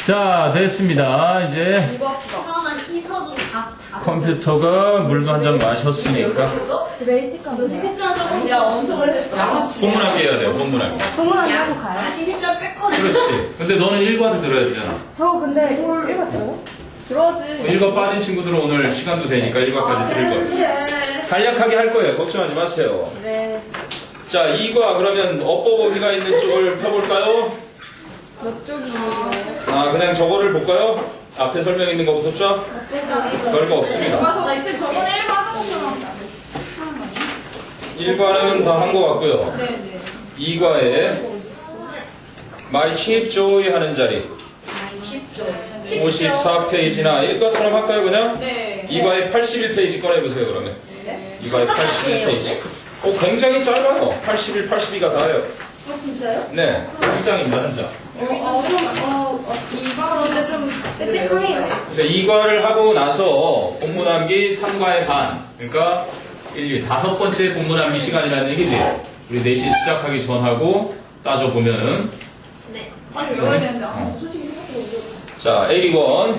자, 됐습니다. 이제 이거 합시다. 그러면 희서도 다 컴퓨터가 물도 한 잔 마셨으니까 집에 일찍 가면 너 스케줄은 조금 야, 엄청 오래됐어. 본문하기 해야 돼요. 본문하기. 동문안 하고 가요? 다시 일절 뺐거든. 그렇지. 근데 너는 1과도 들어야 되잖아. 저 근데 뭘 읽었어요? 들어야지. 1과 빠진 친구들은 오늘 시간도 되니까 1과까지 들을 거예요. 간략하게 할 거예요. 걱정하지 마세요. 네. 자, 2과 그러면 어법어휘가 있는 쪽을 펴볼까요? 몇 쪽이에요? 아, 그냥 저거를 볼까요? 앞에 설명 있는 거부터 쫙? 그럴 거 없습니다. 나 이제 저번에 1번 하는 거만 1과는 다 한 거 같고요. 네네. 2과에 My Cheap Joy 하는 자리 10조. 54페이지나 1과처럼 할까요 그냥? 네. 2과에 81페이지 꺼내보세요 그러면. 네. 2과에 81페이지. 굉장히 짧아요. 81, 82가 다예요. 진짜요? 네, 한 장입니다 한 장. 이거 그런데 좀 빽빽하네요. 그래서 2과를 하고 나서 본문암기 3과의 반, 그러니까 5번째 본문암기 시간이라는 얘기지. 우리 4시 시작하기 전하고 따져보면은. 네. 아니 외워야 되는데 솔직히 자, A1.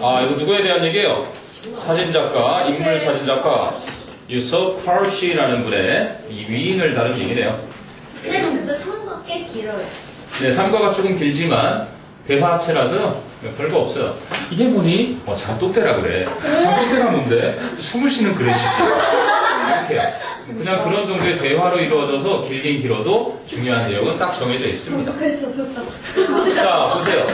아, 이거 누구에 대한 얘기예요? 사진작가, 인물 사진작가 유섭 파르시라는 분의 이 위인을 다룬 얘기네요. 쌤은 근데 3도 꽤 길어요. 네, 3과가 조금 길지만 대화체라서 별거 없어요. 이게 뭐니? 장독대라 그래. 장독대가 뭔데? 숨을 쉬는 그릇이지. 이렇게요. 그냥 그런 정도의 대화로 이루어져서 길긴 길어도 중요한 내용은 딱 정해져 있습니다. 자, 보세요.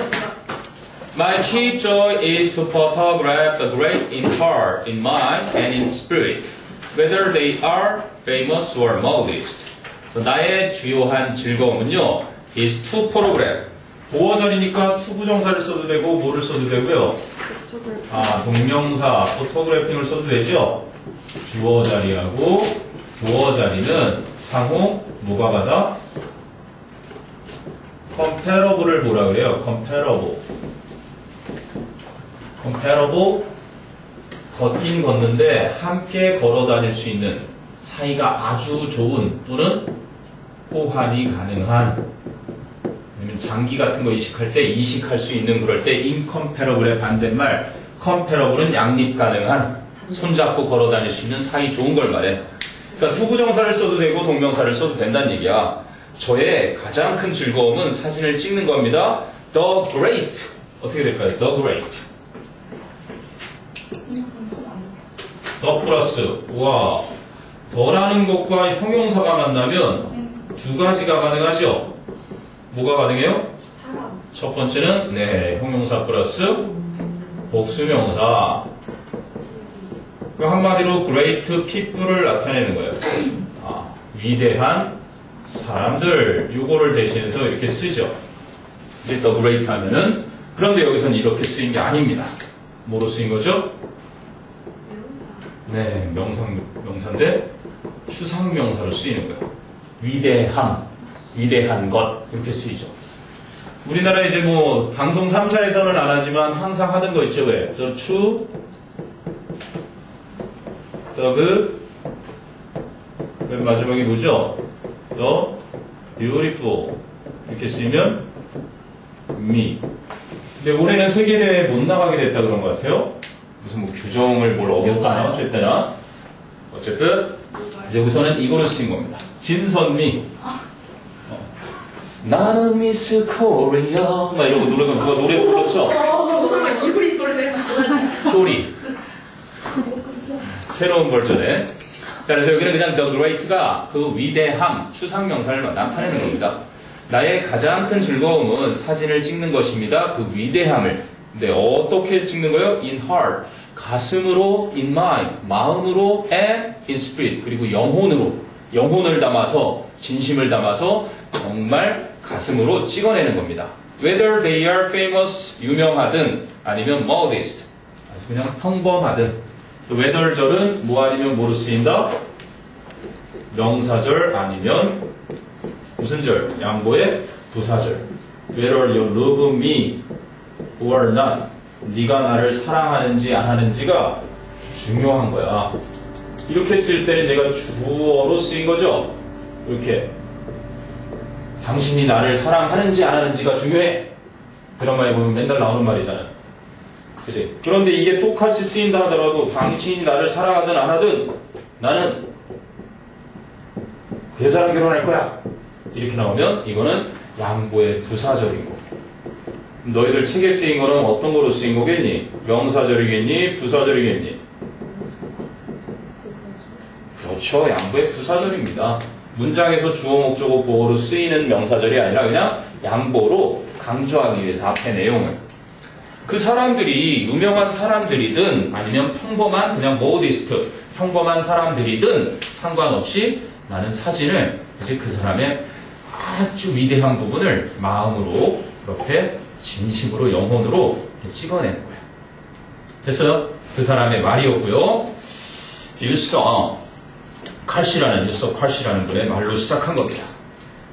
My chief joy is to photograph the great in heart, in mind, and in spirit, whether they are famous or modest. 나의 주요한 즐거움은요, is to photograph. 보어자리니까 to 부정사를 써도 되고, 뭐를 써도 되고요. 아, 동명사, 포토그래핑을 써도 되죠? 주어 자리하고, 보어 자리는 상호, 뭐가 가다? comparable을 뭐라 그래요? comparable. 걷긴 걷는데 함께 걸어 다닐 수 있는 사이가 아주 좋은 또는 호환이 가능한 아니면 장기 같은 거 이식할 때 이식할 수 있는 그럴 때 incomparable의 반대말 comparable은 양립 가능한 손잡고 걸어 다닐 수 있는 사이 좋은 걸 말해. 그러니까 투부정사를 써도 되고 동명사를 써도 된다는 얘기야. 저의 가장 큰 즐거움은 사진을 찍는 겁니다. The great. 어떻게 될까요? The great. 더 플러스. 와. 더라는 것과 형용사가 만나면 두 가지가 가능하죠? 뭐가 가능해요? 첫 번째는, 네, 형용사 플러스 복수명사. 한마디로 great people을 나타내는 거예요. 아, 위대한 사람들. 요거를 대신해서 이렇게 쓰죠. 이제 the great 하면은, 그런데 여기서는 이렇게 쓰인 게 아닙니다. 뭐로 쓰인 거죠? 네, 명사인데 추상명사로 쓰이는 거예요. 위대한 것 이렇게 쓰이죠. 우리나라 이제 뭐 방송 3사에서는 안 하지만 항상 하던 거 있죠. 왜? The true, the 맨 마지막에 뭐죠? The beautiful 이렇게 쓰이면 me. 근데 올해는 세계대회에 못 나가게 됐다 그런 것 같아요. 무슨 뭐 규정을 뭘 어겼다나 어쨌든 이제 우선은 이거로 쓰인 겁니다. 진선미. 나는 미스 코리아 막 이러고 누가 노래 불렀죠? 무슨 말 이불이 걸래? 소리. 새로운 버전에. 자, 그래서 여기는 그냥 the great가 그 위대함, 추상명사를 나타내는 겁니다. 나의 가장 큰 즐거움은 사진을 찍는 것입니다. 그 위대함을. 네, 어떻게 찍는 거예요? In heart, 가슴으로, in mind, 마음으로, and in spirit, 그리고 영혼을 담아서, 진심을 담아서 정말 가슴으로 찍어내는 겁니다. Whether they are famous, 유명하든 아니면 modest, 그냥 평범하든. 그래서 whether절은 뭐 아니면 뭐로 쓰인다? 명사절 아니면 무슨 절? 양보의 부사절. Whether you love me or not. 네가 나를 사랑하는지 안 하는지가 중요한 거야. 이렇게 쓸 때는 내가 주어로 쓰인 거죠. 이렇게 당신이 나를 사랑하는지 안 하는지가 중요해. 드라마에 보면 맨날 나오는 말이잖아요. 그치? 그런데 이게 똑같이 쓰인다 하더라도 당신이 나를 사랑하든 안 하든 나는 그 여자랑 결혼할 거야. 이렇게 나오면 이거는 양보의 부사절이고, 너희들 책에 쓰인 거는 어떤 거로 쓰인 거겠니? 명사절이겠니? 부사절이겠니? 그렇죠. 양보의 부사절입니다. 문장에서 주어, 목적어, 보어로 쓰이는 명사절이 아니라 그냥 양보로 강조하기 위해서 앞에 내용을. 그 사람들이 유명한 사람들이든 아니면 평범한 그냥 모디스트, 평범한 사람들이든 상관없이 나는 사진을 이제 그 사람의 아주 위대한 부분을 마음으로 그렇게 진심으로 영혼으로 이렇게 찍어내는 거예요. 그래서 그 사람의 말이었고요. 칼시라는 분의 말로 시작한 겁니다.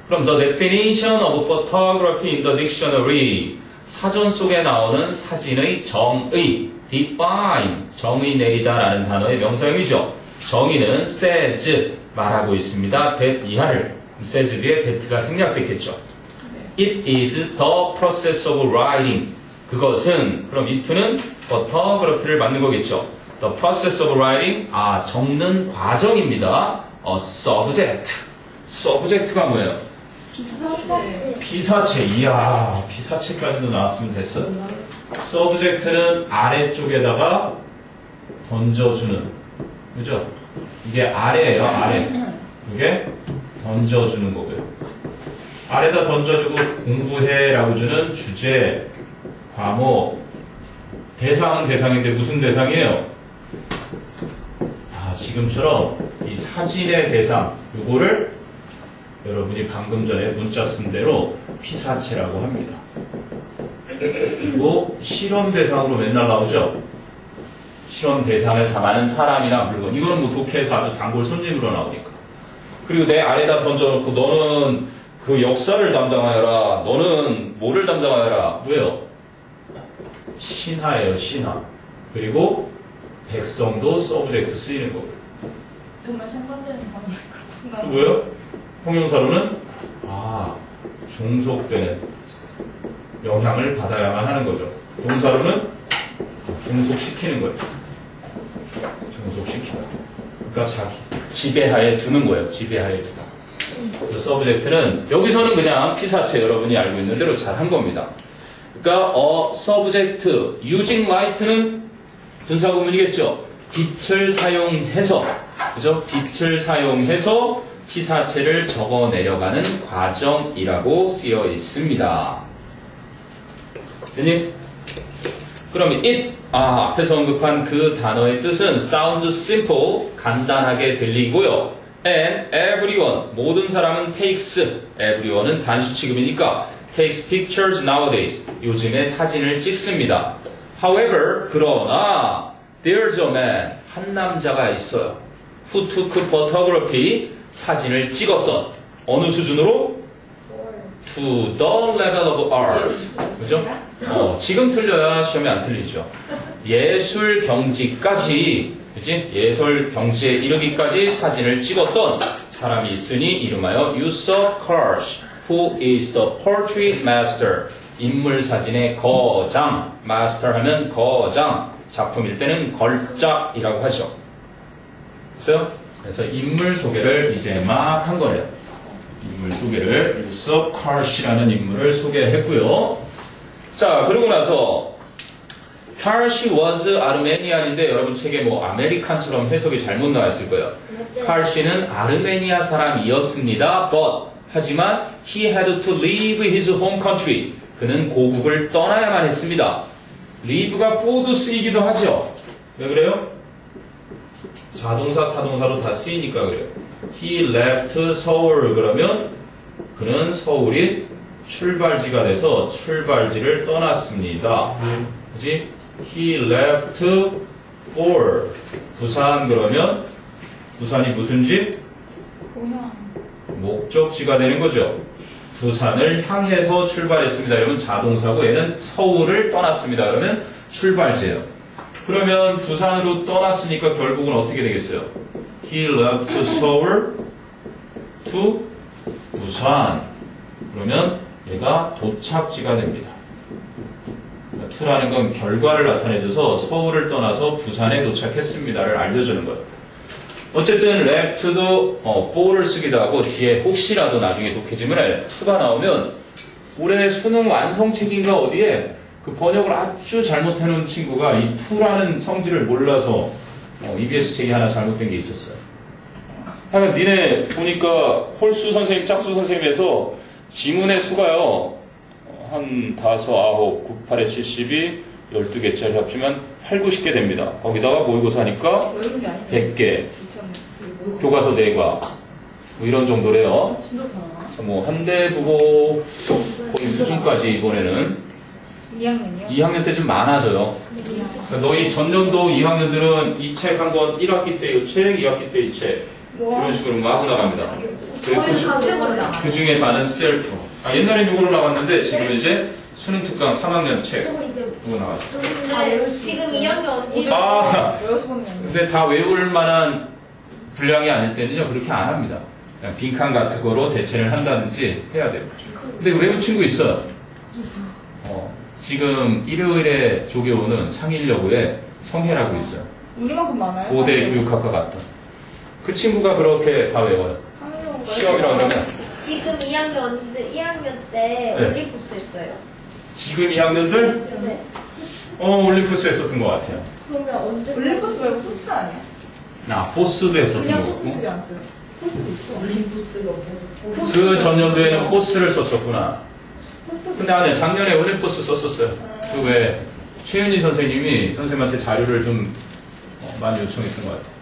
그럼 the definition of photography in the dictionary, 사전 속에 나오는 사진의 정의, define, 정의 내리다라는 단어의 명사형이죠. 정의는 says, 말하고 있습니다. that 이하를, says 뒤에 that가 생략됐겠죠. It is the process of writing. 그것은, 그럼 it는 photography를 만든 거겠죠. The process of writing, 적는 과정입니다. A subject. subject가 뭐예요? 피사체. 이야, 피사체까지도 나왔으면 됐어. subject는 아래쪽에다가 던져주는, 그죠? 이게 아래예요, 아래. 이게 던져주는 거고요. 아래다 던져주고 공부해라고 주는 주제, 과목, 대상은 대상인데 무슨 대상이에요? 지금처럼 이 사진의 대상, 요거를 여러분이 방금 전에 문자 쓴 대로 피사체라고 합니다. 그리고 실험 대상으로 맨날 나오죠? 실험 대상을 담아는 사람이나 물건. 이거는 뭐 독해에서 아주 단골 손님으로 나오니까. 그리고 내 아래다 던져놓고 너는 그 역사를 담당하여라. 너는 뭐를 담당하여라. 왜요? 신하예요, 신하. 그리고 백성도 서브젝트 쓰이는 거고요. 정말 상관되는 단어 같은 왜요? 형용사로는 종속되는 영향을 받아야만 하는 거죠. 동사로는 종속시키는 거예요. 종속시키다. 그러니까 자기 지배하에 두는 거예요. 지배하에 두다. 그래서 서브젝트는 여기서는 그냥 피사체 여러분이 알고 있는 대로 잘 한 겁니다. 그러니까 subject using light는 분사구문이겠죠. 빛을 사용해서, 그죠? 빛을 사용해서 피사체를 적어 내려가는 과정이라고 쓰여 있습니다. 됐니? 그럼 it, 앞에서 언급한 그 단어의 뜻은 sounds simple, 간단하게 들리고요. and everyone, 모든 사람은 takes, everyone은 단수 취급이니까 takes pictures nowadays, 요즘에 사진을 찍습니다. However, 그러나 there's a man, 한 남자가 있어요. Who took photography, 사진을 찍었던 어느 수준으로? To the level of art. 그죠? 지금 틀려야 시험에 안 틀리죠. 예술 경지까지, 그지? 예술 경지에 이르기까지 사진을 찍었던 사람이 있으니 이름하여 유서 카르시, who is the portrait master. 인물 사진의 거장, 마스터 하면 거장, 작품일 때는 걸작이라고 하죠. 그래서 인물 소개를 이제 막 한 거예요. 인물 소개를 유서 카르시라는 인물을 소개했고요. 자, 그러고 나서 카르시 was 아르메니안인데 여러분 책에 뭐 아메리칸처럼 해석이 잘못 나와 있을 거예요. 카르시는 아르메니아 사람이었습니다. But 하지만 he had to leave his home country. 그는 고국을 떠나야만 했습니다. leave가 for도 쓰이기도 하죠. 왜 그래요? 자동사, 타동사로 다 쓰이니까 그래요. He left Seoul 그러면 그는 서울이 출발지가 돼서 출발지를 떠났습니다. 그지? He left for 부산 그러면 부산이 무슨 집? 공연. 목적지가 되는 거죠. 부산을 향해서 출발했습니다. 이러면 자동사고 얘는 서울을 떠났습니다. 그러면 출발지예요. 그러면 부산으로 떠났으니까 결국은 어떻게 되겠어요? He left Seoul to 부산. 그러면 얘가 도착지가 됩니다. to라는 건 결과를 나타내줘서 서울을 떠나서 부산에 도착했습니다를 알려주는 거예요. 어쨌든 left도 for를 쓰기도 하고 뒤에 혹시라도 나중에 독해지면 to가 나오면 올해 수능 완성책인가 어디에 그 번역을 아주 잘못해놓은 친구가 이 to라는 성질을 몰라서 EBS 책이 하나 잘못된 게 있었어요. 하여간 니네 보니까 홀수 선생님, 짝수 선생님에서 지문의 수가요 한 5, 9, 9, 8에 72, 12개짜리 합치면 8, 90개 됩니다. 거기다가 모의고사 하니까 외우는 게 아니고 100개, 교과서 4과 뭐 이런 정도래요. 진짜 많아. 뭐 한 대 두고 거의 수준까지 이번에는 2학년이요? 2학년 때 좀 많아져요. 그러니까 너희 전년도 2학년들은 이 책 한 권 1학기 때 이 책, 2학기 때 이 책 이런 식으로 마구 나갑니다. 그리고 거의 다 책으로 나가요. 그 중에 많은 셀프. 옛날엔 이걸로 나갔는데 지금 이제 수능 특강 3학년 책 저거 이제 이거 나갔죠. 근데 지금 2학년 언니 아, 외워서 보는 게 아니고. 근데 다 외울 만한 분량이 아닐 때는요 그렇게 안 합니다. 그냥 빈칸 같은 거로 대체를 한다든지 해야 돼요. 근데 외운 친구 있어요. 지금 일요일에 조교오는 상일여고에 성혜라고 있어요. 우리만큼 많아요? 고대 교육학과 같다. 그 친구가 그렇게 다 외워요. 시험이라고 하면 지금 2학년 언니들 1학년 때 네. 올림푸스 했어요. 지금 2학년들 네. 올림푸스 했었던 것 같아요. 그러면 언제? 올림푸스 말고 포스 아니야? 포스도 했었던 그냥 것 포스 같고 쓰지 않았어요? 포스도 있어. 올림푸스가 없어서. 그 전년도에는 포스를 썼었구나. 근데 아니 작년에 올림포스 썼었어요. 그 외에 최윤희 선생님이 선생님한테 자료를 좀 많이 요청했던 것 같아요.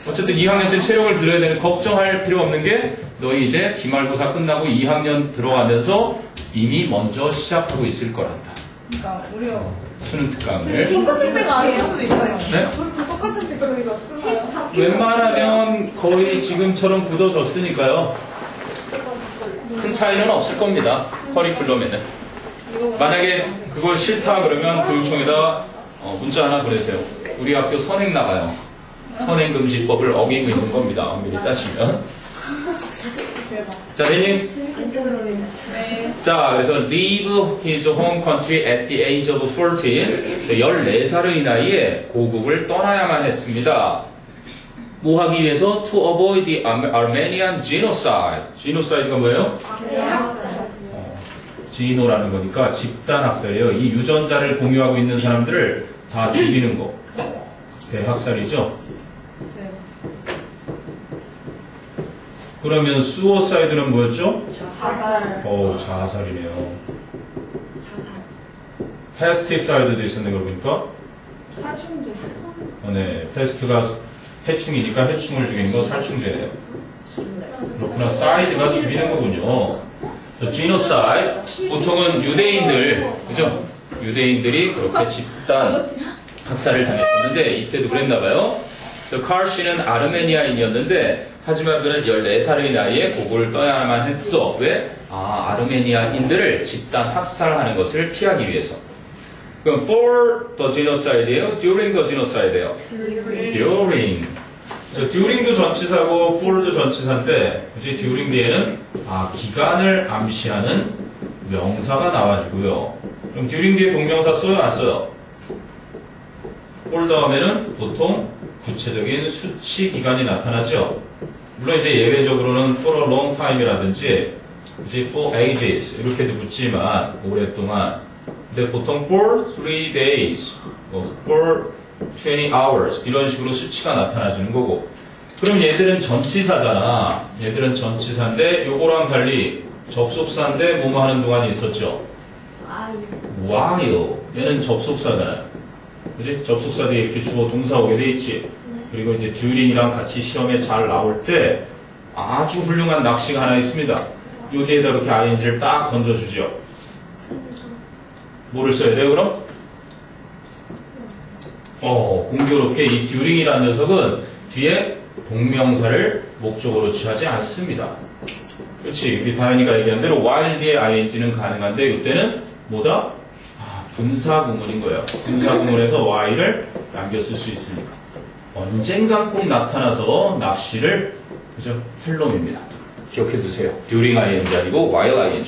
어쨌든 2학년 때 체력을 들여야 되는 걱정할 필요 없는 게 너희 이제 기말고사 끝나고 2학년 들어가면서 이미 먼저 시작하고 있을 거란다. 그러니까 우리가 수능 특강을. 똑같은 책 아닐 수도 있어요. 네? 똑같은 책 그러니까 쓰나요? 웬만하면 거의 지금처럼 굳어졌으니까요. 큰 차이는 없을 겁니다. 커리큘럼에는. 만약에 그걸 싫다 그러면 교육청에다 문자 하나 보내세요. 우리 학교 선행 나가요. 선행금지법을 어기고 있는 겁니다. 엄밀히 따지면. 자, 대님. 네. 자, 그래서 leave his home country at the age of 14. 14살의 나이에 고국을 떠나야만 했습니다. 뭐 하기 위해서? To avoid the Armenian genocide. genocide가 뭐예요? 지노라는 거니까 집단 학살이에요. 이 유전자를 공유하고 있는 사람들을 다 죽이는 거. 대학살이죠. 네. 그러면 suicide는 뭐였죠? 자살. 자살이네요. 자살. pesticide도 있었네, 그러고 보니까. 살충도 있어. 네, pest가 해충이니까 해충을 죽이는 거 살충제네요. 그렇구나, side가 죽이는 거군요. genocide, 보통은 유대인들, 그죠? 유대인들이 그렇게 집단 학살을 당했었는데, 이때도 그랬나봐요. 칼 씨는 아르메니아인이었는데, 하지만 그는 14살의 나이에 고국을 떠나야만 했어. 왜? 아르메니아인들을 집단 학살하는 것을 피하기 위해서. 그럼 for the genocide예요? during the genocide예요? during. during도 전치사고 for도 전치사인데 이제 during 뒤에는 기간을 암시하는 명사가 나와주고요. 그럼 during 뒤에 동명사 써요? 안 써요? for 다음에는 보통 구체적인 수치 기간이 나타나죠. 물론 이제 예외적으로는 for a long time이라든지 이제 for ages 이렇게도 붙지만 오랫동안. 근데 보통 for 3 days, for 20 hours 이런 식으로 수치가 나타나주는 거고. 그럼 얘들은 전치사잖아. 얘들은 전치사인데 요거랑 달리 접속사인데 뭐뭐 하는 동안이 있었죠. while. 얘는 접속사잖아요. 그지? 접속사 뒤에 이렇게 주어 동사 오게 돼 있지. 그리고 이제 during이랑 같이 시험에 잘 나올 때 아주 훌륭한 낚시가 하나 있습니다. 요 뒤에다 이렇게 ing를 딱 던져주죠. 뭐를 써야 돼요, 그럼? 공교롭게 이 during이라는 녀석은 뒤에 동명사를 목적으로 취하지 않습니다. 그렇지. 우리 다현이가 얘기한 대로 while 뒤에 ing는 가능한데 이때는 뭐다? 분사구문인 거예요. 분사구문에서 while을 남겨 쓸 수 있으니까. 언젠가 꼭 나타나서 낚시를 그죠? 할 놈입니다. 기억해 두세요. during ing 아니고 while ing.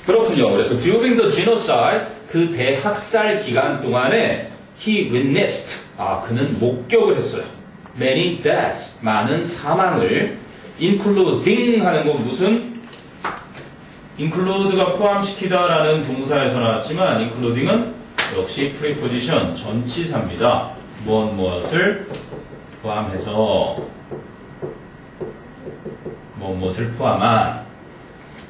그렇군요. 그래서 during the genocide, 그 대학살 기간 동안에 he witnessed, 그는 목격을 했어요. many deaths, 많은 사망을 including 하는 건 무슨? include가 포함시키다라는 동사에서 나왔지만 including은 역시 preposition, 전치사입니다. 무엇을 포함해서 무엇을 포함한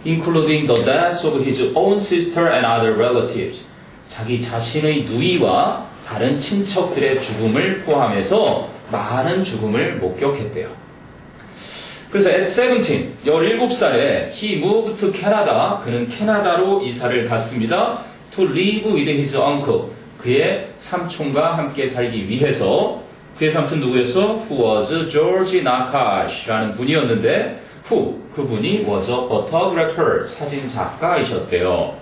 including the deaths of his own sister and other relatives. 자기 자신의 누이와 다른 친척들의 죽음을 포함해서 많은 죽음을 목격했대요. 그래서 at 17, 17살에 he moved to Canada. 그는 캐나다로 이사를 갔습니다. to live with his uncle. 그의 삼촌과 함께 살기 위해서. 그의 삼촌 누구였어? who was George Nakash라는 분이었는데 그분이 was a photographer, 사진 작가이셨대요.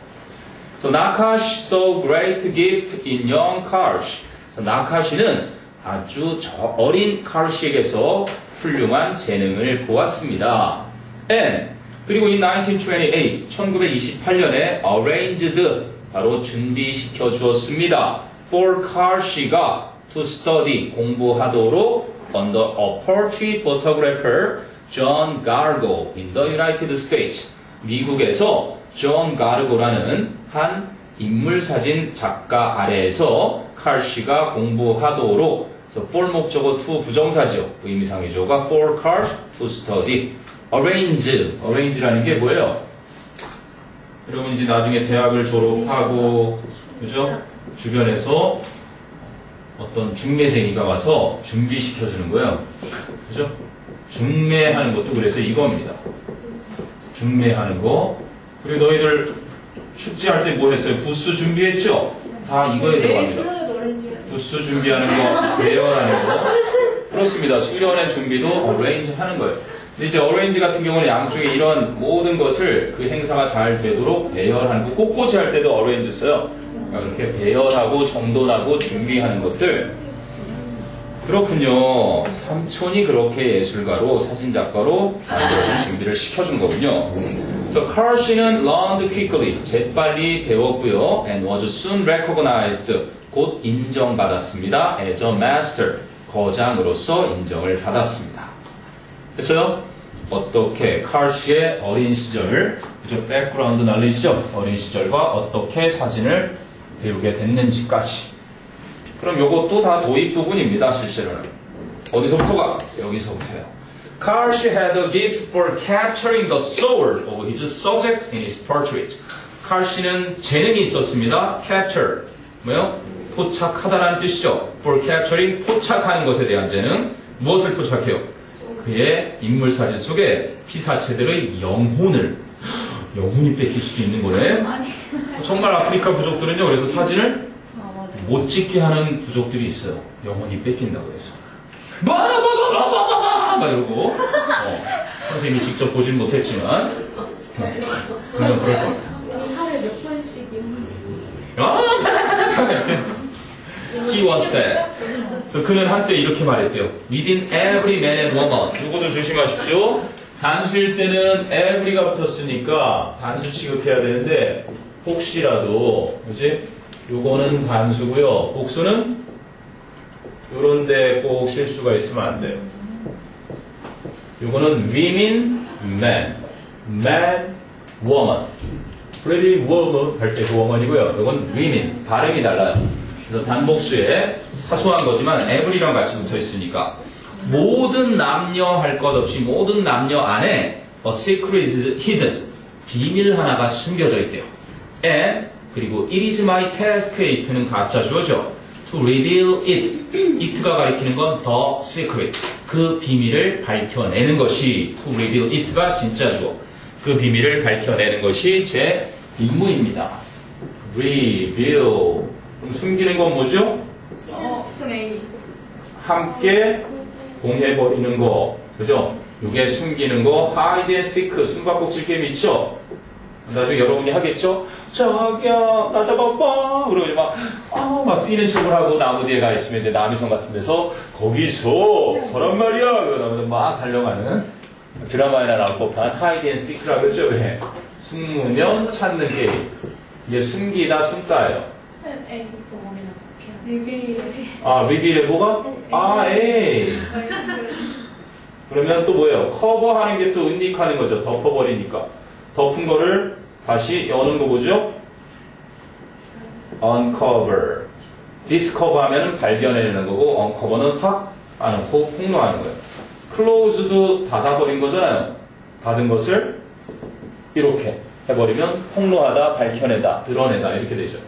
So Nakash saw great gift in young Karsh. So Nakash는 아주 어린 카르시에게서 훌륭한 재능을 보았습니다. And 그리고 in 1928, 1928년에 arranged, 바로 준비시켜 주었습니다. for Karsh가 to study, 공부하도록 under a portrait photographer John Gargo in the United States. 미국에서 존 가르고라는 한 인물사진 작가 아래에서 칼시가 공부하도록, 그래서 for 목적어 to 부정사죠. 의미상의조가 for Karsh to study. arrange라는 게 뭐예요? 여러분 이제 나중에 대학을 졸업하고, 그죠? 주변에서 어떤 중매쟁이가 와서 준비시켜주는 거예요. 그죠? 중매하는 것도 그래서 이겁니다. 중매하는 거. 그리고 너희들 축제할 때 뭐 했어요? 부스 준비했죠? 다 이거에 들어갑니다. 부스 준비하는 거, 대여하는 거. 그렇습니다. 수련의 준비도 어레인지 하는 거예요. 근데 이제 어레인지 같은 경우는 양쪽에 이런 모든 것을 그 행사가 잘 되도록 배열하는 거. 꽃꽂이 할 때도 어레인지 써요. 그러니까 그렇게 배열하고 정돈하고 준비하는 것들. 그렇군요. 삼촌이 그렇게 예술가로, 사진작가로 만들어진 준비를 시켜준 거군요. So Karsh는 learned quickly, 재빨리 배웠고요. And was soon recognized, 곧 인정받았습니다. As a master, 거장으로서 인정을 받았습니다. 됐어요? 어떻게 Karsh의 어린 시절, 그죠? 백그라운드 날리시죠? 어린 시절과 어떻게 사진을 배우게 됐는지까지. 그럼 요것도 다 도입 부분입니다, 실제로는. 어디서부터가? 여기서부터요. Karsh had a gift for capturing the soul of his subject in his portrait. Karsh는 재능이 있었습니다. capture. 뭐요? 포착하다라는 뜻이죠. for capturing, 포착하는 것에 대한 재능. 무엇을 포착해요? 그의 인물사진 속에 피사체들의 영혼이 뺏길 수도 있는 거네. 정말 아프리카 부족들은요, 그래서 사진을 못 찍게 하는 부족들이 있어요. 영혼이 뺏긴다고 해서. 막 이러고. 선생님이 직접 보진 못했지만. 그냥 그럴 겁니다. 하루에 몇 번씩 He was said. 그래서 그는 한때 이렇게 말했대요. Within every man and woman. 이것도 조심하십시오. 단수일 때는 every가 붙었으니까 단수 취급해야 되는데, 혹시라도, 그지? 요거는 단수고요. 복수는 요런데 꼭 실수가 있으면 안 돼요. 요거는 women, man, man, woman. pretty woman 할 때 그 woman이고요. 요건 women. 발음이 달라요. 그래서 단복수에 사소한 거지만 every랑 같이 붙어 있으니까 모든 남녀 할 것 없이 모든 남녀 안에 a secret is hidden. 비밀 하나가 숨겨져 있대요. and 그리고 it is my task, it는 가짜 주어죠. to reveal it. it가 가리키는 건 the secret. 그 비밀을 밝혀내는 것이 to reveal it가 진짜 주어. 그 비밀을 밝혀내는 것이 제 임무입니다. reveal. 그럼 숨기는 건 뭐죠? 스메이. 함께 공해버리는 거. 그죠? 이게 숨기는 거, hide and seek. 숨바꼭질 게임 있죠? 나중에 여러분이 하겠죠? 저기요, 나 잡아봐! 그러고 이제 막 뛰는 척을 하고 나무 뒤에 가 있으면 이제 남이섬 같은 데서 거기서 서란 말이야! 그러고 나면 막 달려가는 드라마에나 나올 법한 하이드 앤 시크라고 그러죠? 왜? 숨으면 찾는 게임. 이게 숨기다, 숨다예요. A. 리뷰. 아, 리빌의 뭐가? 아, A. 그러면 또 뭐예요? 커버하는 게 또 은닉하는 거죠. 덮어버리니까. 덮은 거를 다시 여는 거 보죠? uncover. discover 하면은 발견해내는 거고, uncover는 확 안고 폭로하는 거예요. close도 닫아버린 거잖아요. 닫은 것을 이렇게 해버리면 폭로하다, 밝혀내다, 드러내다 이렇게 되죠.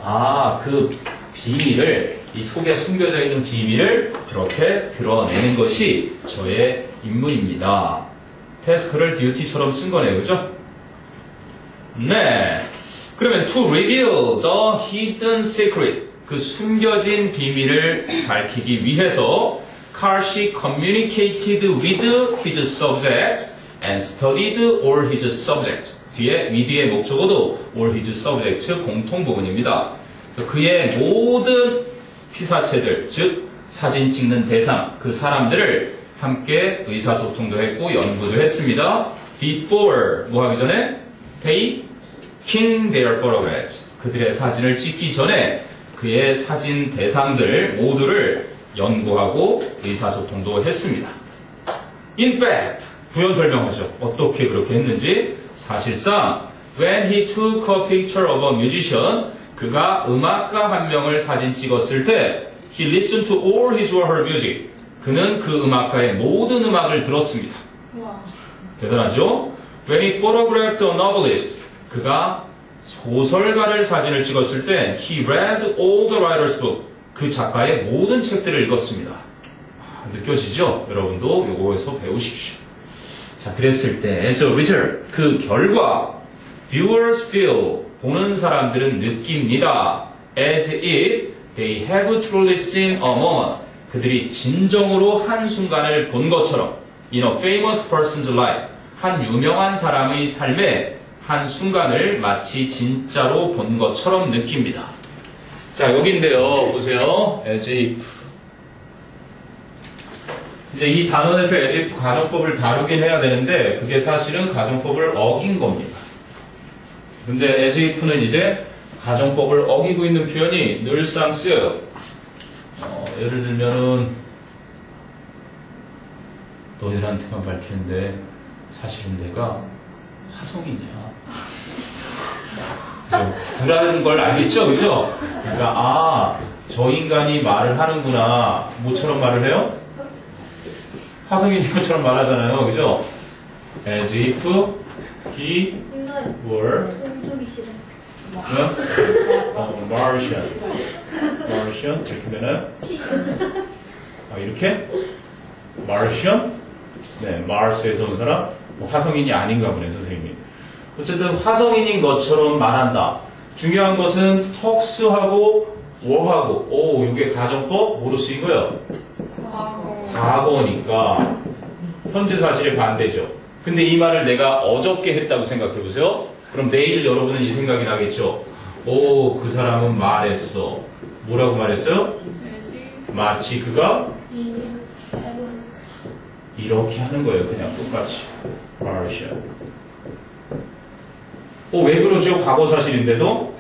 아, 그 비밀을, 이 속에 숨겨져 있는 비밀을 그렇게 드러내는 것이 저의 임무입니다. 태스크를 듀티처럼 쓴 거네요. 그죠? 네. 그러면 to reveal the hidden secret, 그 숨겨진 비밀을 밝히기 위해서 Karshi communicated with his subject and studied all his subjects. 뒤에 with의 목적어도 all his subjects 공통 부분입니다. 그의 모든 피사체들, 즉 사진 찍는 대상, 그 사람들을 함께 의사소통도 했고 연구도 했습니다. Before, 뭐 하기 전에? taking their photographs. 그들의 사진을 찍기 전에 그의 사진 대상들 모두를 연구하고 의사소통도 했습니다. In fact, 부연 설명하죠. 어떻게 그렇게 했는지. 사실상 when he took a picture of a musician, 그가 음악가 한 명을 사진 찍었을 때 he listened to all his or her music. 그는 그 음악가의 모든 음악을 들었습니다. 와. 대단하죠? When he photographed a novelist, 그가 소설가를 사진을 찍었을 때 he read all the writer's book. 그 작가의 모든 책들을 읽었습니다. 느껴지죠? 여러분도 요거에서 배우십시오. 자, 그랬을 때 as a result, 그 결과 viewers feel, 보는 사람들은 느낍니다. as if they have truly seen a moment, 그들이 진정으로 한 순간을 본 것처럼 in a famous person's life, 한 유명한 사람의 삶에 한 순간을 마치 진짜로 본 것처럼 느낍니다. 자, 여기인데요. 보세요. as if. 이제 이 단원에서 as if 가정법을 다루긴 해야 되는데 그게 사실은 가정법을 어긴 겁니다. 근데 as if는 이제 가정법을 어기고 있는 표현이 늘상 쓰여요. 예를 들면은 너희들한테만 밝히는데 사실은 내가 화성이냐. 구라는 걸 알겠죠? 그죠? 그러니까 저 인간이 말을 하는구나. 뭐처럼 말을 해요? 화성인 것처럼 말하잖아요. 그죠? As if he were 동족이 싫어. Martian. Martian 이렇게 되나요? 이렇게? Martian? 네, Mars에서 온 사람? 화성인이 아닌가 보네, 선생님이. 어쨌든 화성인인 것처럼 말한다. 중요한 것은 턱수하고 워하고, 이게 가정법 뭐로 쓰인 거예요? 과거니까 현재 사실의 반대죠. 근데 이 말을 내가 어저께 했다고 생각해 보세요. 그럼 내일 여러분은 이 생각이 나겠죠. 그 사람은 말했어. 뭐라고 말했어요? 마치 그가 이렇게 하는 거예요. 그냥 똑같이. Martian. 왜 그러죠? 과거 사실인데도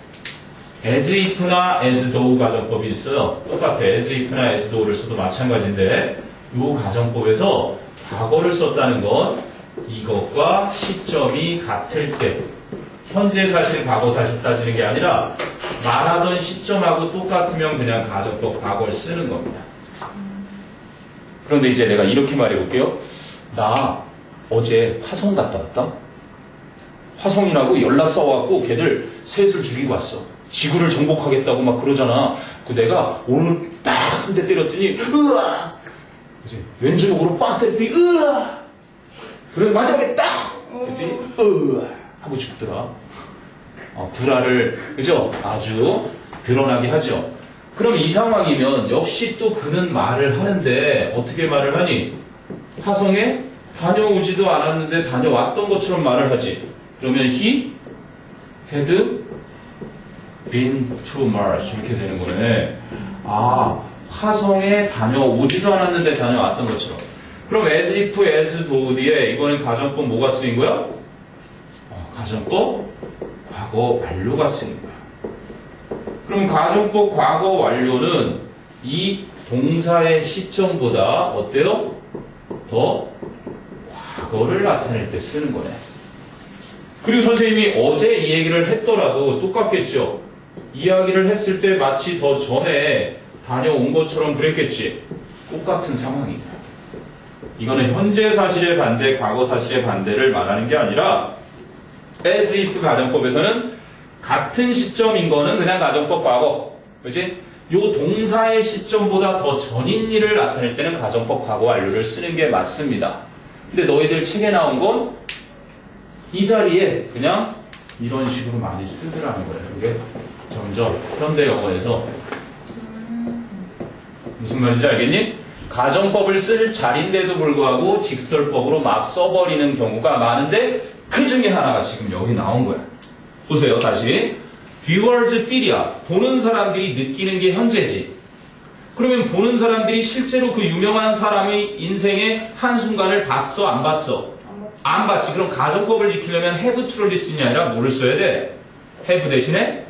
as if나 as though 가정법이 있어요. 똑같아. as if나 as though를 써도 마찬가지인데 이 가정법에서 과거를 썼다는 건 이것과 시점이 같을 때 현재 사실, 과거 사실 따지는 게 아니라 말하던 시점하고 똑같으면 그냥 가정법 과거를 쓰는 겁니다. 그런데 이제 내가 이렇게 말해볼게요. 나 어제 화성 갔다 왔다. 화성이라고 연락 써갖고 걔들 셋을 죽이고 왔어. 지구를 정복하겠다고 막 그러잖아. 내가 오늘 딱 한 대 때렸더니 으아! 그치? 왼쪽으로 빡 때렸더니 으아! 그래 마지막에 딱! 그랬더니 으아! 하고 죽더라. 구라를 그죠? 아주 드러나게 하죠. 그럼 이 상황이면 역시 또 그는 말을 하는데 어떻게 말을 하니? 화성에 다녀오지도 않았는데 다녀왔던 것처럼 말을 하지. 그러면 he had been to Mars 이렇게 되는 거네. 화성에 다녀오지도 않았는데 다녀왔던 것처럼. 그럼 as if, as though 뒤에 이번엔 가정법 뭐가 쓰인 거야? 가정법 과거 완료가 쓰는 거야. 그럼 가정법 과거 완료는 이 동사의 시점보다 어때요? 더 과거를 나타낼 때 쓰는 거네. 그리고 선생님이 어제 이 얘기를 했더라도 똑같겠죠. 이야기를 했을 때 마치 더 전에 다녀온 것처럼 그랬겠지. 똑같은 상황이다. 이거는 현재 사실의 반대, 과거 사실의 반대를 말하는 게 아니라 as if 가정법에서는 같은 시점인 거는 그냥 가정법 과거. 그치? 요 동사의 시점보다 더 전인 일을 나타낼 때는 가정법 과거 완료를 쓰는 게 맞습니다. 근데 너희들 책에 나온 건 이 자리에 그냥 이런 식으로 많이 쓰더라는 거예요. 이게 점점 현대 영어에서 무슨 말인지 알겠니? 가정법을 쓸 자리인데도 불구하고 직설법으로 막 써버리는 경우가 많은데 그 중에 하나가 지금 여기 나온 거야. 보세요, 다시. viewers feel이야. 보는 사람들이 느끼는 게 현재지. 그러면 보는 사람들이 실제로 그 유명한 사람의 인생의 한순간을 봤어, 안 봤어? 안 봤지. 그럼 가정법을 지키려면 have to를 쓰는 게 아니라 뭐를 써야 돼? have 대신에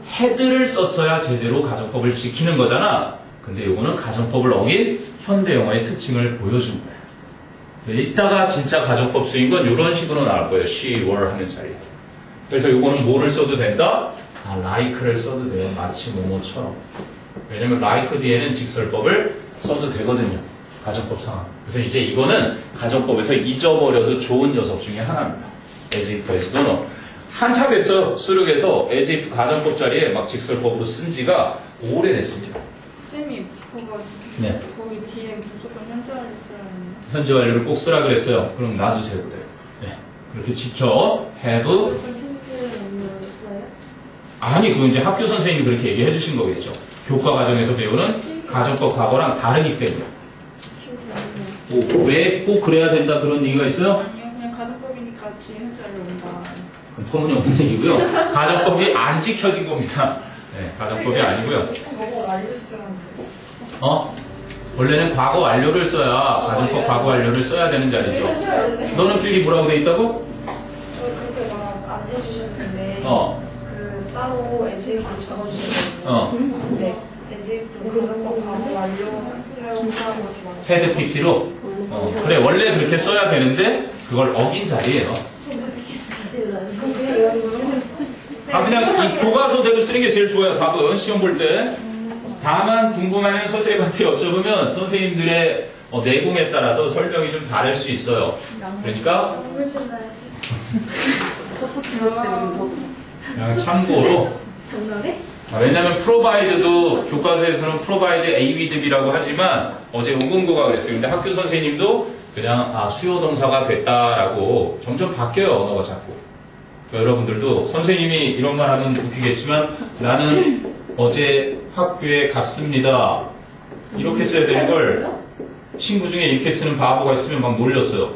had를 썼어야 제대로 가정법을 지키는 거잖아. 근데 이거는 가정법을 어긴 현대 영어의 특징을 보여준 거야. 이따가 진짜 가정법 쓰인 건 이런 식으로 나올 거예요. she, were 하는 자리에. 그래서 이거는 뭐를 써도 된다? like를 써도 돼요. 마치 뭐뭐처럼. 왜냐면 like 뒤에는 직설법을 써도 되거든요. 가정법 상황. 그래서 이제 이거는 가정법에서 잊어버려도 좋은 녀석 중에 하나입니다. as if에서도 한참 됐어요. 수력에서 as if 가정법 자리에 막 직설법으로 쓴 지가 오래됐습니다. 쌤이 그거 네. 거기 뒤에 무조건 현재화를 써야 하는데. 현재 완료를 꼭 쓰라 그랬어요. 그럼 놔두세요. 그대로. 네. 그렇게 지켜. have. 현재 언어를 써요? 아니, 그건 이제 학교 선생님이 그렇게 얘기해 주신 거겠죠. 교과 과정에서 배우는 가정법 과거랑 다르기 때문에. 왜 꼭 그래야 된다 그런 얘기가 있어요? 아니요, 그냥 가정법이니까 뒤에 현재화를 온다. 그건 터무니없는 얘기고요. 가정법이 안 지켜진 겁니다. 네, 가정법이 아니고요. 그거 완료 쓰면 원래는 과거 완료를 써야 가정법 과거 완료를 써야 되는 자리죠. 너는 필기 뭐라고 돼 있다고? 그렇게 막 안 해주셨는데 그 따로 에즈이프 적어주셨거든요. 네. 에즈이프 가정법 과거 완료 사용하고 이렇게 막 헤드 PP로? 그래, 원래 그렇게 써야 되는데 그걸 어긴 자리예요. 그냥 이 교과서대로 쓰는 게 제일 좋아요. 답은 시험 볼 때. 다만 궁금하면 선생님한테 여쭤보면 선생님들의 내공에 따라서 설명이 좀 다를 수 있어요. 그러니까 그냥 참고로. 장난해? 왜냐면 provide도 교과서에서는 provide a with b라고 하지만 어제 오금고가 그랬어요. 근데 학교 선생님도 그냥 수요 동사가 됐다라고 점점 바뀌어요. 언어가 자꾸. 그러니까 여러분들도 선생님이 이런 말 하면 웃기겠지만 나는 어제 학교에 갔습니다. 이렇게 써야 되는 걸 친구 중에 이렇게 쓰는 바보가 있으면 막 놀렸어요.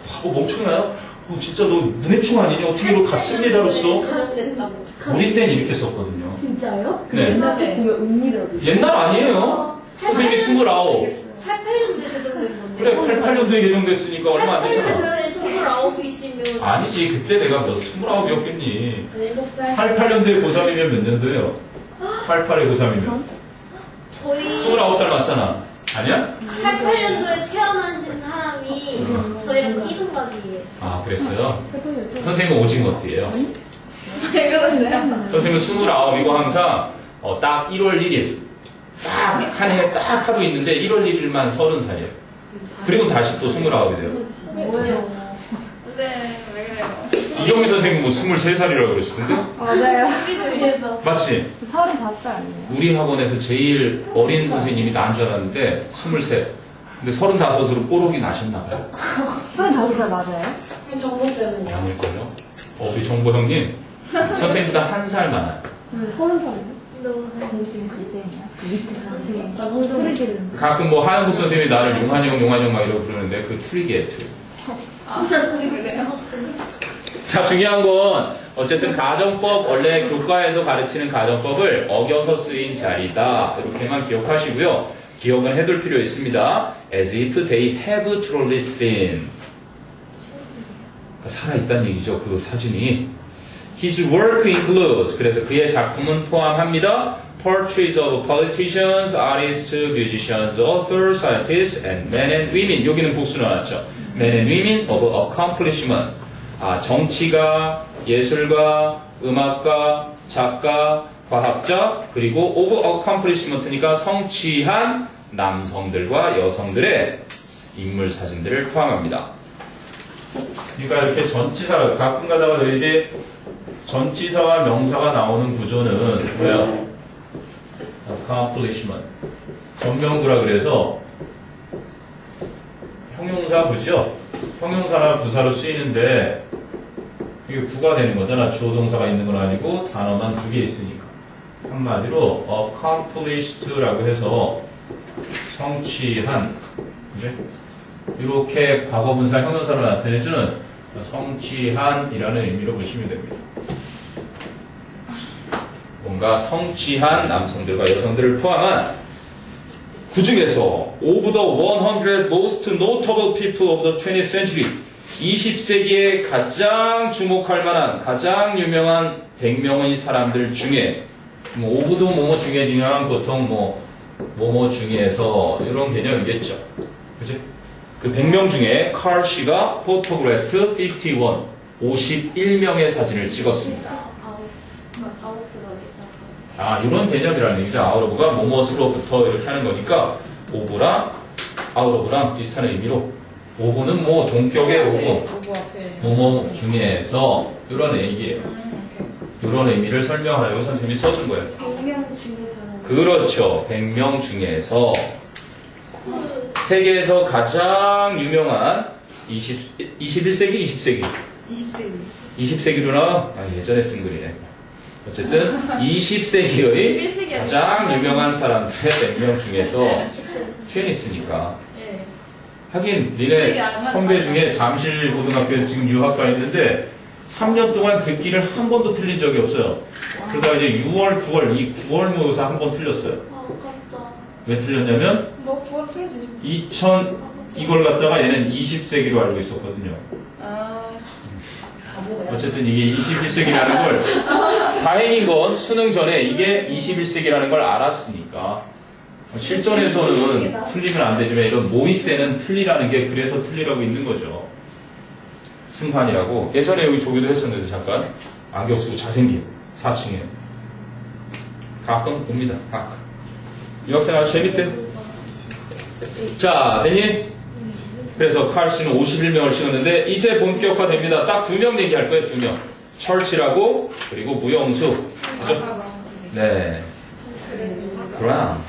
바보 멍청나요? 진짜 너 눈의충 아니냐? 어떻게 이걸 갔습니다로 써? 갔다고. 우리 땐 이렇게 썼거든요. 진짜요? 네. 옛날에 보면 은밀하게. 옛날 아니에요. 선생님이 29. 88년도에 제정된 건데. 그래, 88년도에 개정됐으니까 얼마 안 되잖아. 29이시면. 아니지, 그때 내가 몇 29이었겠니? 7살. 88년도에 고3이면 몇 년도예요? 88에 고3이면. 저희 29살 맞잖아. 아니야? 88년도에 태어나신 사람이 저희랑 띠동갑이에요. 아, 그랬어요? 선생님은 오징어띠예요. 왜 그러세요? 선생님은 29이고 항상 딱 1월 1일. 딱 한 해 딱 하루 있는데 1월 1일만 30살이에요. 그리고 다시 또 29이세요. 뭐예요? 네, 왜 그래요? 이경미 선생님 뭐 23살이라고 그러시던데? 맞아요. 맞지? 35살 아니에요? 우리 학원에서 제일 어린 선생님이 나인 줄 알았는데 23. 근데 35으로 뽀록이 나셨나봐요. 35살 맞아요? 정보쌤은요? 아닐걸요? 우리 정보 형님 선생님보다 한 살 많아요. 30살이요? 너 정신 글쎄요. 같이 소리 지르는 가끔 뭐 하영국 선생님이 나를 용한형 막 이러고 부르는데 그 트릭이에요, 트릭. 그래요? 자, 중요한 건 어쨌든 가정법, 원래 교과에서 가르치는 가정법을 어겨서 쓰인 자리다. 이렇게만 기억하시고요. 기억은 해둘 필요 있습니다. As if they have truly seen. 살아있다는 얘기죠. 그 사진이. His work includes, 그래서 그의 작품은 포함합니다. Portraits of politicians, artists, musicians, authors, scientists, and men and women. 여기는 복수 나왔죠. Men and women of accomplishment. 정치가, 예술가, 음악가, 작가, 과학자, 그리고 of accomplishment니까 성취한 남성들과 여성들의 인물 사진들을 포함합니다. 그러니까 이렇게 전치사가 가끔 가다가 이게 전치사와 명사가 나오는 구조는 뭐야? accomplishment. 전명구라 그래서 형용사 부죠? 형용사나 부사로 쓰이는데 이게 구가 되는 거잖아. 주어 동사가 있는 건 아니고 단어만 두 개 있으니까. 한마디로 accomplished라고 해서 성취한, 그죠? 이렇게 과거분사 형용사로 나타내주는 성취한이라는 의미로 보시면 됩니다. 뭔가 성취한 남성들과 여성들을 포함한 그 중에서 of the 100 most notable people of the 20th century 20세기에 가장 주목할 만한 가장 유명한 100명의 사람들 중에 오브도 뭐뭐 중에 중요한 보통 뭐뭐 중에서 이런 개념이겠죠. 그치? 그 100명 중에 칼 씨가 포토그래프 51명의 사진을 찍었습니다. 이런 개념이라는 얘기죠. 아웃오브가 뭐뭐으로부터 이렇게 하는 거니까 오브랑 아웃오브랑 비슷한 의미로 오브는 뭐 동격의 오브 뭐뭐 중에서 이런 얘기예요. 이런 의미를 설명하려고 선생님이 써준 거예요. 100명 중에서는 그렇죠. 100명 중에서 세계에서 가장 유명한 21세기, 20세기? 20세기로나 예전에 쓴 글이네. 어쨌든 20세기의 가장 유명한 사람들의 100명 중에서 취했으니까. 하긴 니네 선배 중에 잠실고등학교에 지금 유학가 있는데 3년 동안 듣기를 한 번도 틀린 적이 없어요. 그러다가 이제 6월, 9월 이 9월 모의고사 한 번 틀렸어요. 아깝다. 왜 틀렸냐면 너 9월 틀어야 되지. 이걸 갖다가 얘는 20세기로 알고 있었거든요. 어쨌든 이게 21세기라는 걸 다행인 건 수능 전에 이게 21세기라는 걸 알았으니까 실전에서는 틀리면 안 되지만 이런 모의 때는 틀리라는 게 그래서 틀리라고 있는 거죠. 승환이라고 예전에 여기 조교도 했었는데 잠깐 악역수 잘생긴 4층에 가끔 봅니다. 가끔 이 학생 아주 재밌대. 자 됐니? 그래서 칼 씨는 51명을 찍었는데 이제 본격화됩니다. 딱 2명 얘기할 거예요. 2명. 철치라고 그리고 무영수. 그죠? 네. 그럼.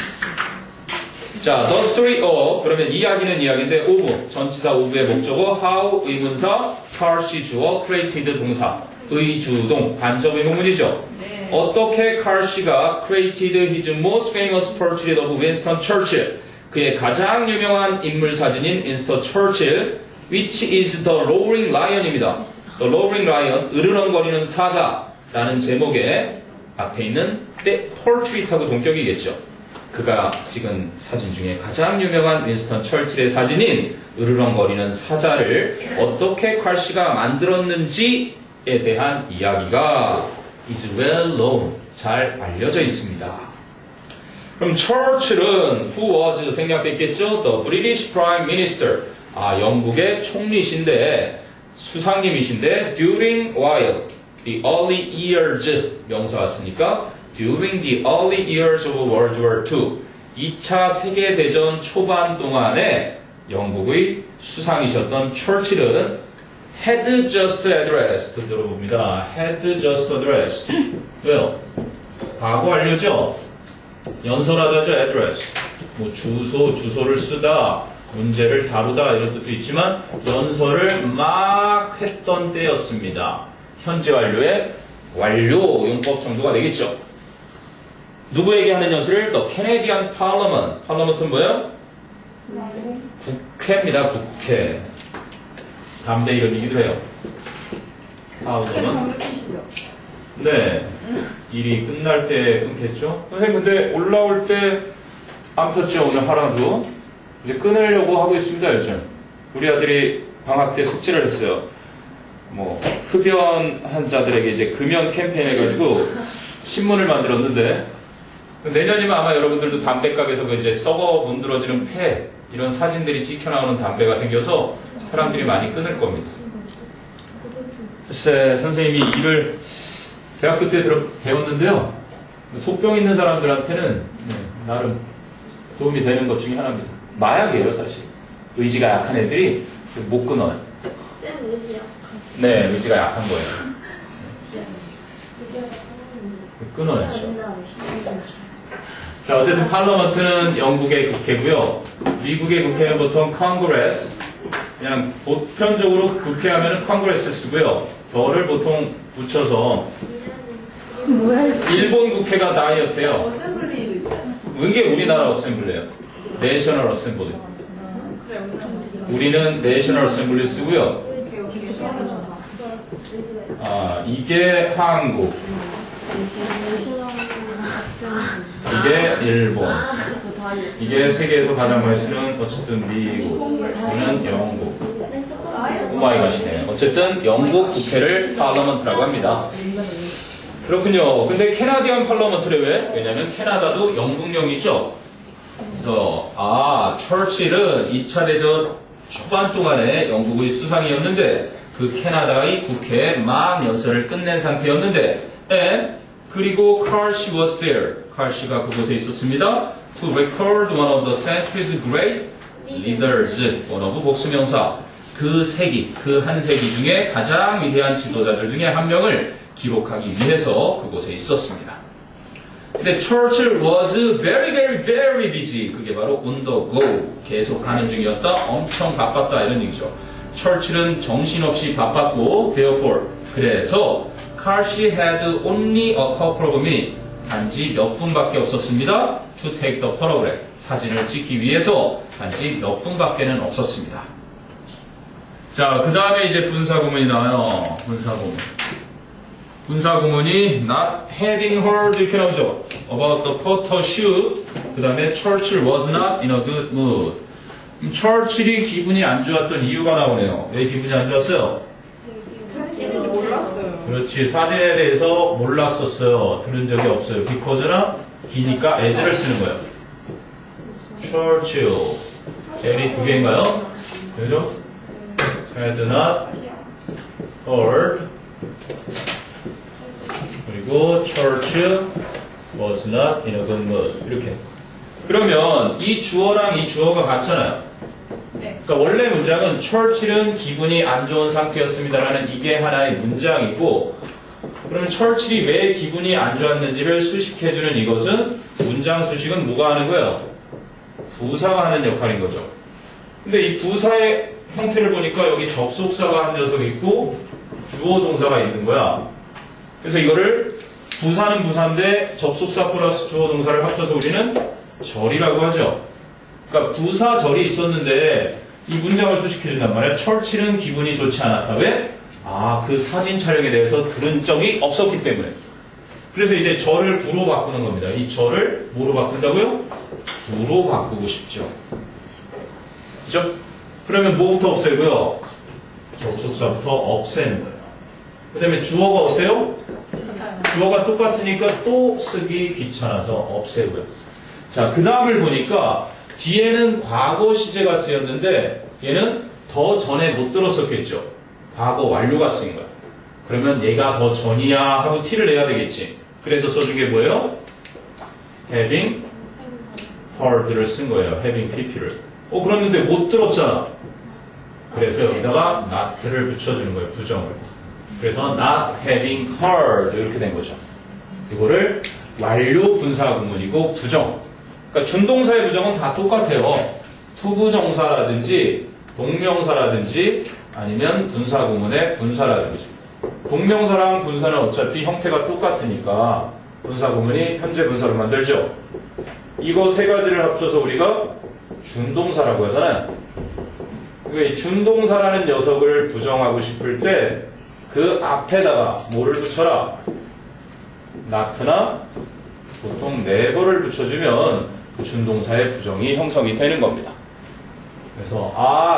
자, the story of 그러면 이야기는 이야기인데 of 전치사 of의 목적어 how 의문사 칼 씨 주어 created 동사 의주동 간접 의문문이죠. 네. 어떻게 칼 씨가 created his most famous portrait of Winston Churchill 그의 가장 유명한 인물 사진인 윈스턴 처칠, which is the roaring lion입니다. The roaring lion, 으르렁거리는 사자라는 제목의 앞에 있는 portrait하고 동격이겠죠. 그가 찍은 사진 중에 가장 유명한 윈스턴 처칠의 사진인 으르렁거리는 사자를 어떻게 칼 씨가 만들었는지에 대한 이야기가 is well known, 잘 알려져 있습니다. 그럼 처칠은 who was 생략됐겠죠? The British Prime Minister. 영국의 총리신데 수상님이신데 during while the early years 명사 왔으니까 during the early years of World War II 2차 세계대전 초반 동안에 영국의 수상이셨던 처칠은 had just addressed 들어봅니다. had just addressed 왜요? 과거 완료죠? 연설하다죠, address. 뭐 주소를 쓰다, 문제를 다루다 이런 뜻도 있지만 연설을 막 했던 때였습니다. 현재 완료의 완료 용법 정도가 되겠죠. 누구에게 하는 연설을? The Canadian Parliament. Parliament는 뭐예요? 국회입니다, 국회. 담배 이름이기도 해요. 하우스는 네. 일이 끝날 때 끊겠죠? 선생님, 근데 올라올 때 안 폈죠, 오늘 하루도. 이제 끊으려고 하고 있습니다, 요즘. 우리 아들이 방학 때 숙제를 했어요. 뭐 흡연한 자들에게 이제 금연 캠페인 해가지고 신문을 만들었는데 내년이면 아마 여러분들도 담배가게에서 그 이제 썩어 문드러지는 폐 이런 사진들이 찍혀 나오는 담배가 생겨서 사람들이 많이 끊을 겁니다. 글쎄 선생님이 이를 대학교 때 배웠는데요. 속병 있는 사람들한테는 나름 도움이 되는 것 중에 하나입니다. 마약이에요 사실. 의지가 약한 애들이 못 끊어요. 쌤 의지 약한. 네, 의지가 약한 거예요. 끊어야죠. 자, 어쨌든 팔러먼트는 영국의 국회고요. 미국의 국회는 보통 컨그레스, 그냥 보편적으로 국회 하면은 컨그레스 쓰고요. 덜을 보통 붙여서 뭐야? 일본 국회가 다이어트예요. 어셈블리도 있잖아. 이게 우리나라 어셈블리예요. 내셔널 어셈블리. 그래, 우리는 내셔널 어셈블리 쓰고요. 여기 수학은 좋다. 아, 이게 한국, 이게 일본, 이게 세계에서 가장 많이 쓰는 어쨌든 미국, 이는 영국. 오마이갓이네. 어쨌든 영국 국회를 팔러먼트라고 합니다. 그렇군요. 근데 캐나디안 팔러먼트래 왜? 왜냐면 캐나다도 영국령이죠. 그래서 처칠은 2차 대전 초반 동안에 영국의 수상이었는데 그 캐나다의 국회에 막 연설을 끝낸 상태였는데 그리고 칼시 was there. 칼시가 그곳에 있었습니다. To record one of the century's great leaders. 원어브 복수명사. 그 세기, 그 한 세기 중에 가장 위대한 지도자들 중에 한 명을 기록하기 위해서 그곳에 있었습니다. 근데 Churchill was very, very, very busy. 그게 바로 on the go. 계속 가는 중이었다. 엄청 바빴다. 이런 얘기죠. Churchill은 정신없이 바빴고, therefore. 그래서, Carshi had only a couple of minutes. 단지 몇 분밖에 없었습니다. To take the photograph. 사진을 찍기 위해서 단지 몇 분밖에는 없었습니다. 자, 그 다음에 이제 분사구문이 나와요. 분사구문이 not having heard 이렇게 나오죠. About the photo shoot. 그 다음에 Churchill was not in a good mood. 처칠이 기분이 안 좋았던 이유가 나오네요. 왜 기분이 안 좋았어요? 사진을 몰랐어요. 그렇지. 사진에 대해서 몰랐었어요. 들은 적이 없어요. because나 기니까 as를 쓰는 거예요. Churchill. L이 두 개인가요? 그죠? had not heard. 그리고 Churchill was not in a good mood. 이렇게. 그러면 이 주어랑 이 주어가 같잖아요. 네. 그러니까 원래 문장은 Churchill은 기분이 안 좋은 상태였습니다라는 이게 하나의 문장이고, 그러면 Churchill이 왜 기분이 안 좋았는지를 수식해주는 이것은 문장 수식은 뭐가 하는 거예요? 부사가 하는 역할인 거죠. 근데 이 부사의 형태를 보니까 여기 접속사가 한 녀석 있고 주어 동사가 있는 거야. 그래서 이거를 부사는 부사인데 접속사 플러스 주어 동사를 합쳐서 우리는 절이라고 하죠. 그러니까 부사 절이 있었는데 이 문장을 수식해준단 말이야. 철칠은 기분이 좋지 않았다. 왜? 그 사진 촬영에 대해서 들은 적이 없었기 때문에. 그래서 이제 절을 부로 바꾸는 겁니다. 이 절을 뭐로 바꾼다고요? 부로 바꾸고 싶죠. 그죠? 그러면 뭐부터 없애고요? 접속사부터 없애는 거예요. 그 다음에 주어가 어때요? 주어가 똑같으니까 또 쓰기 귀찮아서 없애고요. 자, 그 다음을 보니까 뒤에는 과거 시제가 쓰였는데 얘는 더 전에 못 들었었겠죠. 과거 완료가 쓰인 거야. 그러면 얘가 더 전이야 하고 티를 내야 되겠지. 그래서 써준 게 뭐예요? having heard를 쓴 거예요. having pp를. 그랬는데 못 들었잖아. 그래서 여기다가 not를 붙여주는 거예요. 부정을. 그래서 not having heard 이렇게 된 거죠. 이거를 완료 분사구문이고 부정. 그러니까 준동사의 부정은 다 똑같아요. 투부정사라든지 동명사라든지 아니면 분사구문의 분사라든지. 동명사랑 분사는 어차피 형태가 똑같으니까 분사구문이 현재 분사로 만들죠. 이거 세 가지를 합쳐서 우리가 준동사라고 하잖아요. 그러니까 이 준동사라는 녀석을 부정하고 싶을 때 그 앞에다가 뭐를 붙여라? not나 보통 never를 붙여주면 그 준동사의 부정이 형성이 되는 겁니다. 그래서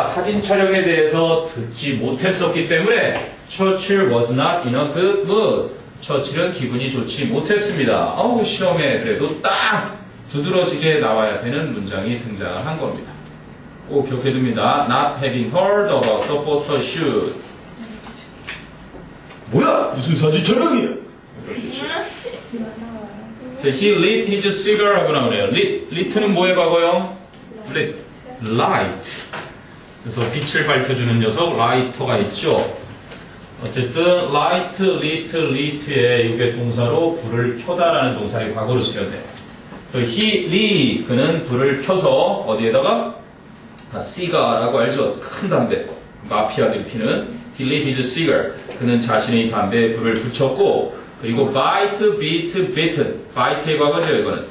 사진 촬영에 대해서 듣지 못했었기 때문에 Churchill was not in a good mood. 처칠은 기분이 좋지 못했습니다. 어우, 시험에 그래도 딱 두드러지게 나와야 되는 문장이 등장한 겁니다. 꼭 기억해둡니다. Not having heard about the photo shoot. 뭐야? 무슨 사진 촬영이야? He lit his cigar 하고 나오네요. lit는 뭐의 과거요? lit. light. 그래서 빛을 밝혀주는 녀석 라이터가 있죠. 어쨌든 light, lit에 이게 동사로 불을 켜다라는 동사의 과거로 쓰여야 돼요. 그는 불을 켜서 어디에다가 cigar라고 알죠? 큰 담배. 마피아들이 피는 he lit his cigar. 그는 자신의 담배에 불을 붙였고 그리고 bite, beat, bitten. bite의 과거죠, 이거는.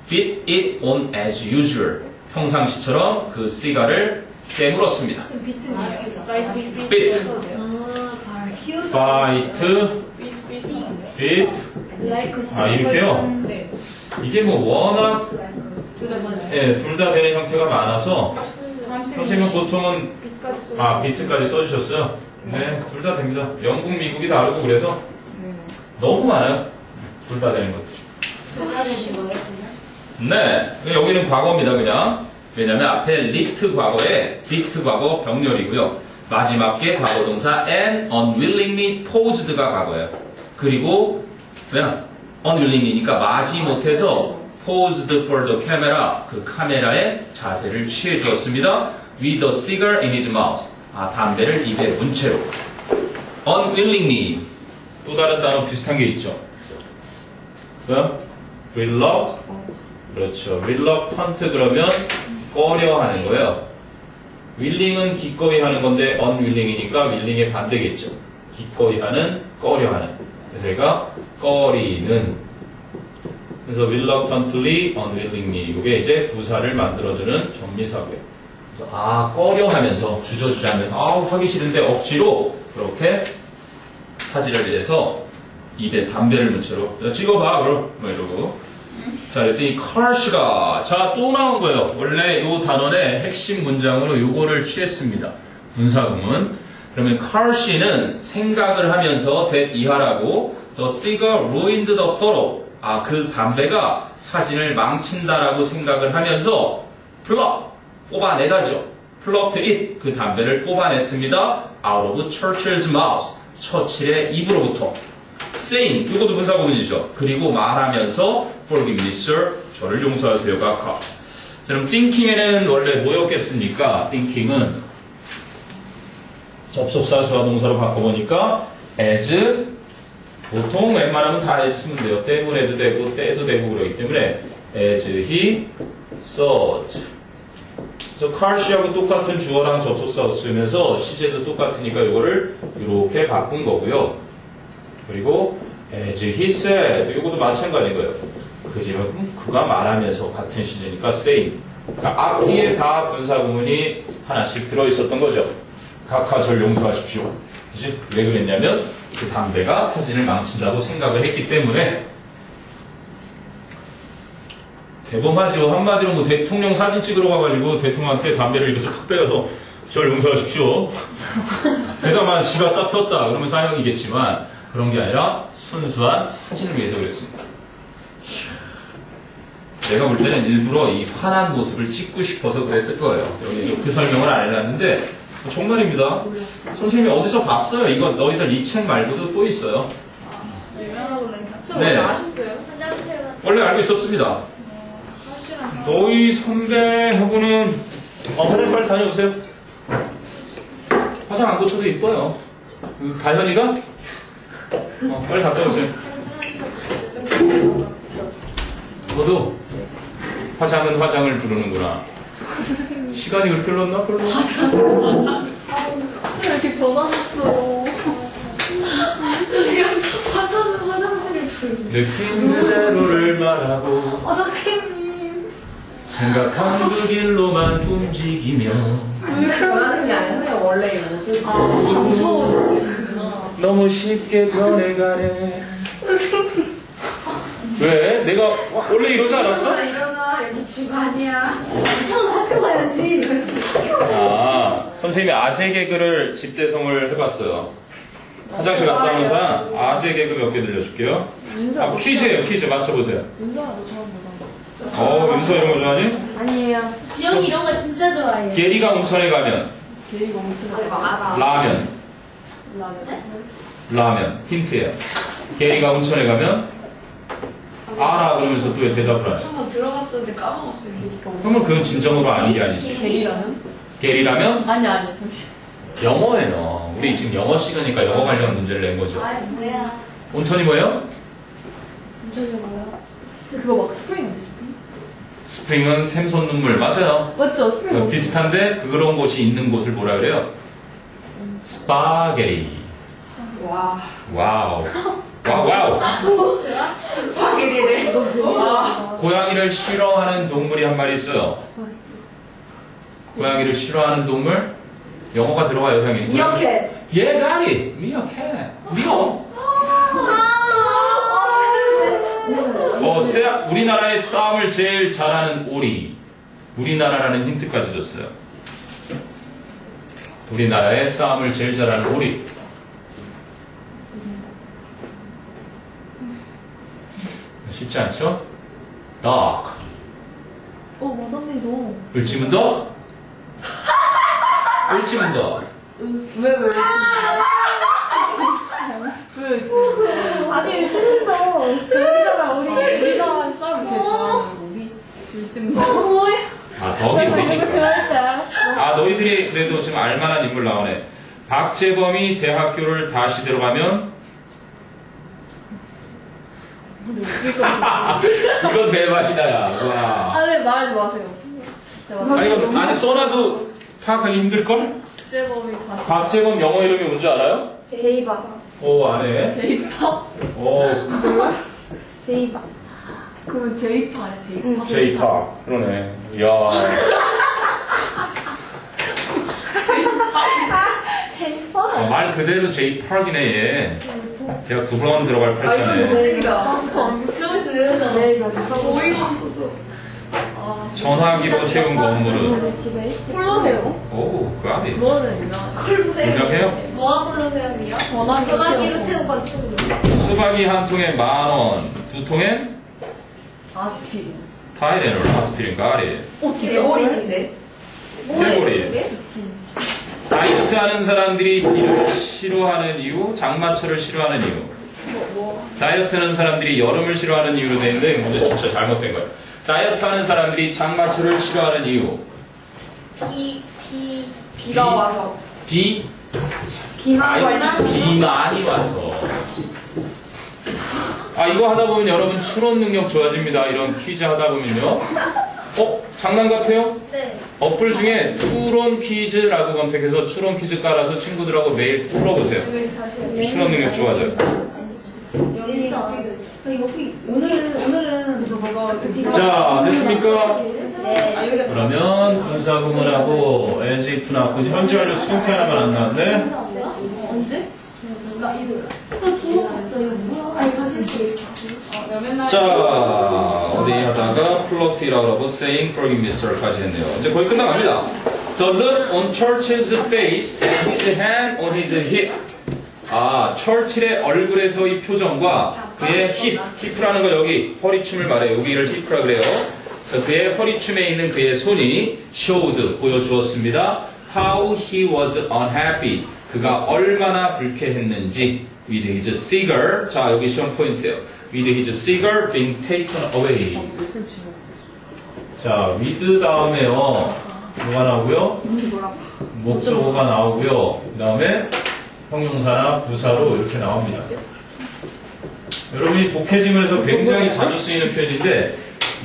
beat it on as usual. 평상시처럼 그 cigar를 깨물었습니다. 비트는 beat, bite, beat. 이렇게요? 네. 이게 뭐 워낙 둘다 둘 다 되는 형태가 많아서 선생님은 보통은 비트까지 써주셨어요. 네, 둘 다 됩니다. 영국, 미국이 다르고 그래서 너무 많아요. 둘 다 되는 것들. 네, 여기는 과거입니다, 그냥. 왜냐면 앞에 lit 과거에 beat 과거 병렬이고요. 마지막 게 과거 동사 and unwillingly posed가 과거예요. 그리고 그냥 unwillingly니까 마지 못해서 posed for the camera, 그 카메라에 자세를 취해 주었습니다. with a cigar in his mouth. 담배를 입에 문 채로. unwillingly. 또 다른 단어 비슷한 게 있죠. 그렇죠. reluctant 그러면 꺼려 하는 거예요. willing은 기꺼이 하는 건데 unwilling이니까 willing의 반대겠죠. 기꺼이 하는, 꺼려 하는. 그래서 얘가 꺼리는. 그래서 reluctantly, unwillingly. 이게 이제 부사를 만들어주는 전미사고예요. 그래서 꺼려 하면서 주저주저하면 하기 싫은데 억지로 그렇게 사지를 위해서 입에 담배를 문 채로 찍어봐 그럼 뭐 이러고. 자, 그랬더니 car시가 또 나온 거예요. 원래 이 단원의 핵심 문장으로 요거를 취했습니다. 분사구문. 그러면 car시는 생각을 하면서 that 이하라고 the cigar ruined the photo. 그 담배가 사진을 망친다라고 생각을 하면서 pluck 뽑아내다죠. plucked it 그 담배를 뽑아냈습니다. out of Churchill's mouth 처칠의 입으로부터. saying 이것도 분사구문이죠. 그리고 말하면서 forgive me sir 저를 용서하세요 각하. 그럼 thinking에는 원래 뭐였겠습니까? thinking은 접속사 수와 동사로 바꿔보니까 as 보통 웬만하면 다 as 쓰면 돼요. 때문에도 되고 때도 되고 그러기 때문에 as he thought. 그래서 car시하고 똑같은 주어랑 접속사 쓰면서 시제도 똑같으니까 이거를 이렇게 바꾼 거고요. 그리고 as he said 이것도 마찬가지인 거예요. 그가 말하면서 같은 시제니까 saying. 그러니까 앞뒤에 다 분사구문이 하나씩 들어있었던 거죠. 각하 절 용서하십시오. 그치? 왜 그랬냐면 그 담배가 사진을 망친다고 생각을 했기 때문에. 대범하죠. 한마디로 뭐 대통령 사진 찍으러 가가지고 대통령한테 담배를 이렇게 싹 빼가서 절 용서하십시오. 대담한 지가 딱 폈다. 그러면 사형이겠지만 그런 게 아니라 순수한 사진을 위해서 그랬습니다. 내가 볼 때는 일부러 이 화난 모습을 찍고 싶어서 그랬을 거예요. 여기 그 설명을 안 해놨는데 정말입니다. 선생님이 어디서 봤어요? 이거 너희들 이 책 말고도 또 있어요. 유명하구나. 네. 아셨어요? 원래 알고 있었습니다. 너희 선배하고는 화장 빨리 다녀오세요. 화장 안 고쳐도 이뻐요. 다현이가? 빨리 갔다 오세요. 너도 화장은 화장을 부르는구나. 시간이 그렇게 흘렀나? 별로. 맞아. 왜 이렇게 변하셨어? 지금 화장실을 부르고. 느낀 그대로를 말하고 선생님. 생각한 그 길로만 움직이며 변하신 게 아니라 그냥 원래 모습. 무서워졌구나. 너무 쉽게 변해가네. 왜? 내가 원래 이러지 않았어? 일어나 여기 집 아니야. 형 학교 가야지. 선생님이 아재 개그를 집대성을 해봤어요. 화장실 갔다 오는 사람 아재 개그 몇 개 들려줄게요. 아, 퀴즈예요, 퀴즈. 맞춰보세요. 윤서야, 너 저런 보자. 윤서 이런 거 좋아하니? 아니에요. 지영이 이런 거 진짜 좋아해요. 게리가 온천에 가면 걔가 엄청 이거 알아. 라면. 라면. 힌트예요. 게리가 온천에 가면 알아 그러면서 또 왜 대답을 하냐? 한번 들어갔었는데 까먹었어요. 그러면 그건 진정으로 아는 게 아니지. 걔리라면? 게리라면 아니. 영어예요. 우리 지금 영어 시간이니까 영어 관련 문제를 낸 거죠. 아, 뭐야. 온천이 뭐예요? 윤서야 뭐야? 그거 막 스프링인데, 스프링? 스프링은 샘솟 눈물. 맞아요. 맞죠? 스프링 뭐 비슷한데 그런 곳이 있는 곳을 뭐라 그래요? 스파게티. 와. 와우. 와우. 스파게티네. 와. 고양이를 싫어하는 동물이 한 마리 있어요. 고양이를 싫어하는 동물? 영어가 들어가요, 형님. 미어캣. 예, 가리. 미어캣. 미어. 우리나라의 싸움을 제일 잘하는 오리. 우리나라라는 힌트까지 줬어요. 우리나라의 싸움을 제일 잘하는 오리. 쉽지 않죠? dog. 맞았네, 너. 을지문 dog? 을지문 dog. 왜? 아니, 찔린다. 우리잖아, 우리가 싸움을 제일 좋아하는 거, 우리. 요즘 뭐야? 아, 덕이 이거 우리니까. 좋아했지 않았어? 아, 너희들이 그래도 지금 알만한 인물 나오네. 박재범이 대학교를 다시 들어가면? 이건 대박이다, 야. 와. 아, 네, 말하지 마세요. 아니, 이거, 아니, 써놔도 파악하기 힘들걸? 박재범이 다시. 박재범 영어 이름이 뭔지 알아요? 제이박. 오, 안 해. 제이박? 오, 제이박. 그러면 제이pak 아니야, 제이pak? 제이팍. 그러네. 이야. 제이pak? 말 그대로 제이팍이네, 얘. 대학 두 번 들어갈 팔자네. 프랑스에서 어이가 없었어. 전화기로 세운 건물은? 집에? 콜로세오? 오, 그아비. 그거는 유명하죠. 콜로세움. 유명해요? 뭐가 콜로세움이야? 전화기로 세워가지고. 수박이 한 통에 10,000원, 두 통에 아스피린. 타이레놀, 아스피린, 가리. 내 머리인데. 해골이. 다이어트 하는 사람들이 비를 싫어하는 이유, 장마철을 싫어하는 이유. 다이어트 하는 사람들이 여름을 싫어하는 이유로 되어 있는데, 이거 문제 진짜 잘못된 거예요. 다이어트 하는 사람들이 장마철을 싫어하는 이유. 비가 와서. 비 많이 와서. 아, 이거 하다 보면 여러분 추론 능력 좋아집니다. 이런 퀴즈 하다 보면요. 장난 같아요? 네. 어플 중에 추론 퀴즈라고 검색해서 추론 퀴즈 깔아서 친구들하고 매일 풀어보세요. 추론 능력 좋아져요. 여기 있어. 오늘은 뭐가 자, 됐습니까? 네. 그러면 분사구문하고 as if 나왔고 현재 완료 수동태 하나만 안 나왔네. 언제? 나 이거. 나 주워 봤어. 이거 뭐야? 아니 다시. 맨날. 자, 어디 하다가 플러티라고 하고 saying forgive me sir까지 했네요. 이제 거의 끝나갑니다. The look on Churchill's face and his hand on his hip. 아, 철칠의 얼굴에서 이 표정과 그의 힙이라는 거 여기 허리춤을 말해요. 여기를 힙이라 그래요. 그래서 그의 허리춤에 있는 그의 손이 showed 보여주었습니다. How he was unhappy. 그가 얼마나 불쾌했는지. With his cigar. 자, 여기 시험 포인트예요. With his cigar being taken away. 자, with 다음에요. 뭐가 나오고요? 목적어가 나오고요. 그 다음에 형용사나 부사로 이렇게 나옵니다. 여러분이 독해지면서 굉장히 자주 쓰이는 표현인데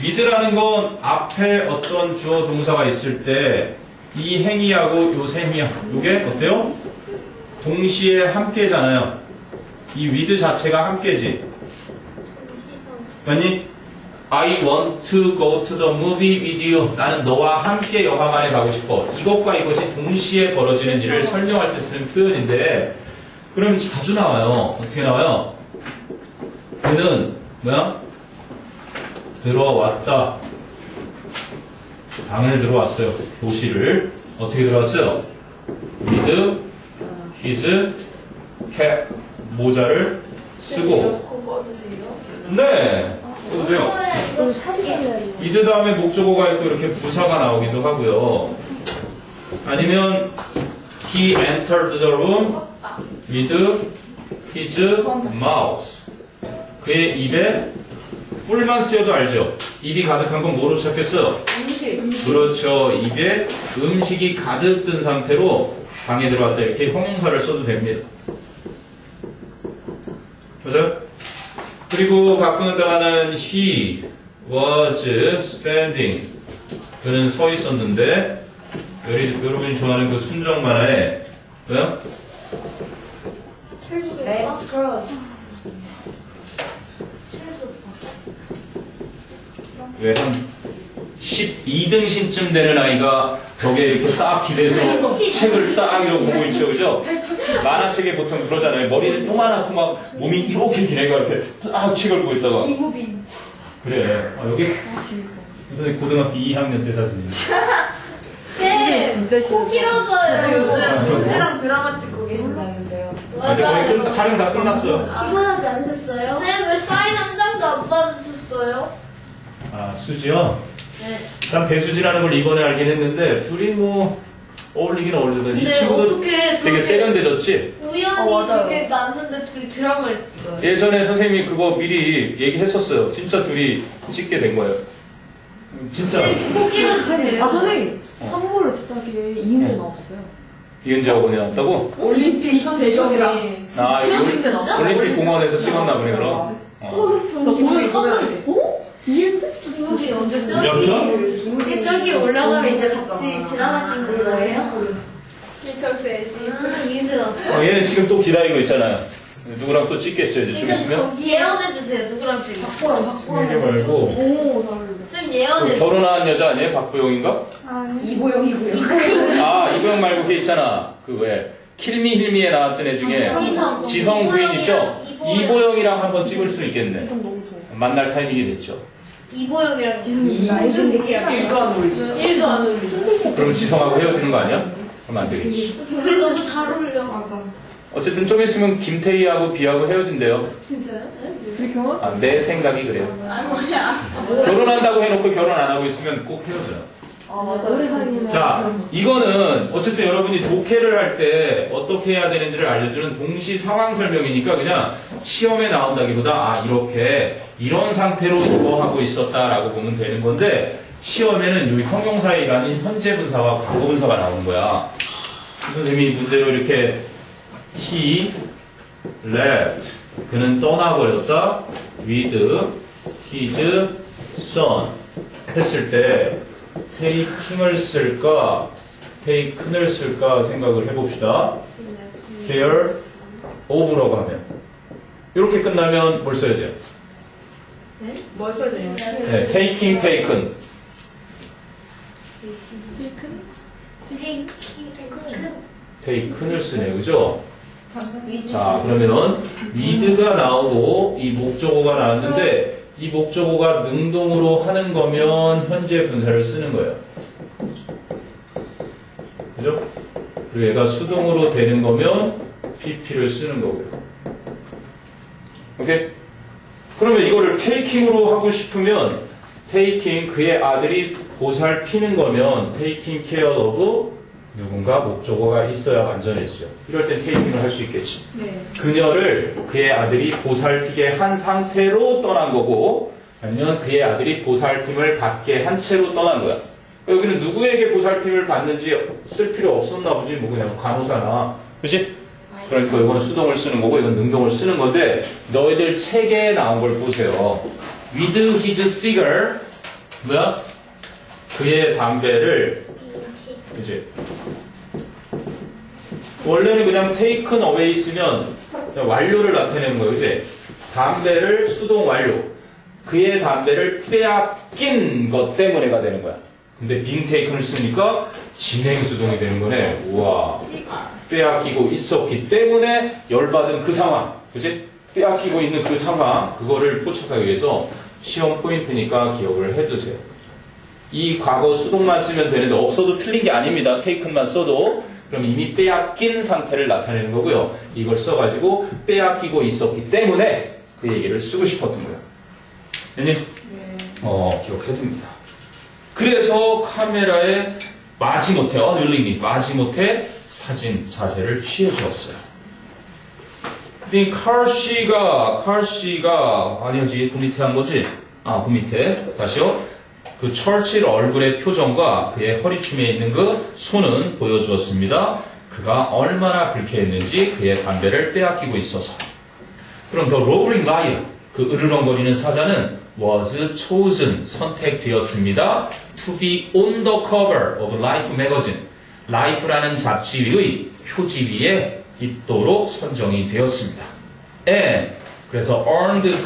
with라는 건 앞에 어떤 주어 동사가 있을 때 이 행위하고 요 셈이야. 요게 어때요? 동시에 함께잖아요. 이 with 자체가 함께지. 맞니? I want to go to the movie with you. 나는 너와 함께 영화관에 가고 싶어. 이것과 이것이 동시에 벌어지는 일을 설명할 때 쓰는 표현인데 그럼 자주 나와요. 어떻게 나와요? 그는 뭐야? 들어왔다. 방을 들어왔어요. 교실을. 어떻게 들어왔어요? with his cat. 모자를 쓰고. 그거 봐도 돼요? 네. 써도 돼요. 이거 사진 이드 다음에 목적어가 있고 이렇게 부사가 나오기도 하고요. 아니면 he entered the room with his mouth. 그의 입에 뿔만 쓰여도 알죠? 입이 가득한 건 뭐로 시작했어? 음식. 그렇죠. 입에 음식이 가득 든 상태로 방에 들어왔다. 이렇게 형용사를 써도 됩니다. 맞아요? 그리고 가끔 하다가는 he was standing. 그는 서 있었는데, 여러분이 좋아하는 그 순정 만화에, 뭐야? Legs cross. 왜 한 12등신쯤 되는 아이가 벽에 이렇게 딱 기대서 책을 딱 이러고 보고 있죠, 그죠? 만화책에 보통 그러잖아요. 머리는 요만하고 막 몸이 이렇게 긴 애가 이렇게 딱 책을 보고 있다가. 이구빈. 그래. 여기 선생님 고등학교 2학년 때 사진이에요. 쌤! 코 길어져요. 요즘 아, 수지랑 드라마 찍고 계신다면서요. 이제 거의 촬영 다 끝났어. 피곤하지 않으셨어요? 쌤, 왜 사인 한 장도 안 받으셨어요? 아, 수지요? 네. 난 배수지라는 걸 이번에 알긴 했는데 둘이 뭐 어울리긴 어울리거든. 이 근데 친구도 어떻게 되게 저렇게 세련되졌지? 우연히 맞아요. 저렇게 맞는데 둘이 드라마를 찍어요? 예전에 선생님이 그거 미리 얘기했었어요. 진짜 둘이 찍게 된 거예요. 진짜. 코 길어지세요? 아, 선생님. 한국어로 듣다기에 이은재 나왔어요. 이은지하고 언니 나왔다고? 올림픽 대전이랑. 아, 여기 진짜 나왔어? 올림픽 공원에서 찍었나 보네, 그럼. 어. 저 보면 깜짝이야. 어? 이은재? 이분이 언제 몇편? 이게 저기 올라가면 이제 같이 드라마 찍는 거예요? 이게 어, 얘는 지금 또 기다리고 있잖아요. 누구랑 또 찍겠죠, 이제 좀 있으면? 예언해주세요. 누구랑 찍어? 이게 말고. 오, 다르네. 쌤 그 예언해주세요. 결혼한 여자 아니에요? 박보영인가? 이보영. 아, 이보영 말고 걔 있잖아. 그 왜, 킬미 힐미에 나왔던 애 중에. 지성 부인 있죠? 이보영이랑 한번 찍을 수 있겠네. 이건 너무 좋아. 만날 타이밍이 됐죠. 이보영이랑 무슨 얘기야? 일도 안 어울려. 일도 안 어울리죠. 그럼 지성하고 헤어지는 거 아니야? 그럼 안 되겠지. 둘이 너무 잘 어울려. 맞아. 어쨌든 좀 있으면 김태희하고 비하고 헤어진대요. 진짜요? 둘이 결혼? 아, 내 생각이 그래요. 아 뭐야? 결혼한다고 해놓고 결혼 안 하고 있으면 꼭 헤어져요. 아, 맞아. 오래 사귀면. 자, 이거는 어쨌든 여러분이 독해를 할 때 어떻게 해야 되는지를 알려주는 동시 상황 설명이니까 그냥 시험에 나온다기보다 아 이렇게 이런 상태로 이거 하고 있었다라고 보면 되는 건데 시험에는 여기 형용사에 일하는 현재 분사와 과거 분사가 나오는 거야. 선생님이 문제로 이렇게 he left 그는 떠나버렸다 with his son 했을 때 take을 쓸까 taken을 쓸까 생각을 해봅시다. care of라고 하면 이렇게 끝나면 뭘 써야 돼요? 뭘 써야 돼요? 네, taking, taken. taken을 쓰네, 그죠? 자, 그러면 with가 나오고 이 목적어가 나왔는데 이 목적어가 능동으로 하는 거면 현재 분사를 쓰는 거예요. 그죠? 그리고 얘가 수동으로 되는 거면 pp를 쓰는 거고요. 오케이? 그러면 이거를 taking으로 하고 싶으면 taking 그의 아들이 보살피는 거면 taking care of 누군가 목적어가 있어야 안전해지죠. 이럴 땐 taking을 할 수 있겠지. 네. 그녀를 그의 아들이 보살피게 한 상태로 떠난 거고 아니면 그의 아들이 보살핌을 받게 한 채로 떠난 거야. 여기는 누구에게 보살핌을 받는지 쓸 필요 없었나 보지. 뭐 그냥 간호사나. 그치? 그러니까 이건 수동을 쓰는 거고 이건 능동을 쓰는 건데 너희들 책에 나온 걸 보세요. With his cigar 뭐야? 그의 담배를 그치? 원래는 그냥 taken away 있으면 그냥 완료를 나타내는 거예요. 그치? 담배를 수동 완료. 그의 담배를 빼앗긴 것 때문에가 되는 거야. 근데 being taken을 쓰니까 진행 수동이 되는 거네. 우와. 빼앗기고 있었기 때문에 열받은 그 상황. 그치? 빼앗기고 있는 그 상황. 그거를 포착하기 위해서 시험 포인트니까 기억을 해두세요. 이 과거 수동만 쓰면 되는데 없어도 틀린 게 아닙니다. taken만 써도. 그럼 이미 빼앗긴 상태를 나타내는 거고요. 이걸 써가지고 빼앗기고 있었기 때문에 그 얘기를 쓰고 싶었던 거예요. 됐니? 네. 기억해둡니다. 그래서 카메라에 마지못해, 마지못해 사진 자세를 취해주었어요. 근데 칼씨가 아니지, 그 밑에 한 거지? 그 밑에. 다시요. 그 철칠 얼굴의 표정과 그의 허리춤에 있는 그 손은 보여주었습니다. 그가 얼마나 불쾌했는지 그의 담배를 빼앗기고 있어서. 그럼 더 로브링 라이어, 그 으르렁거리는 사자는 was chosen, 선택되었습니다. to be on the cover of Life magazine. Life라는 잡지의 표지 위에 있도록 선정이 되었습니다. And 그래서 earned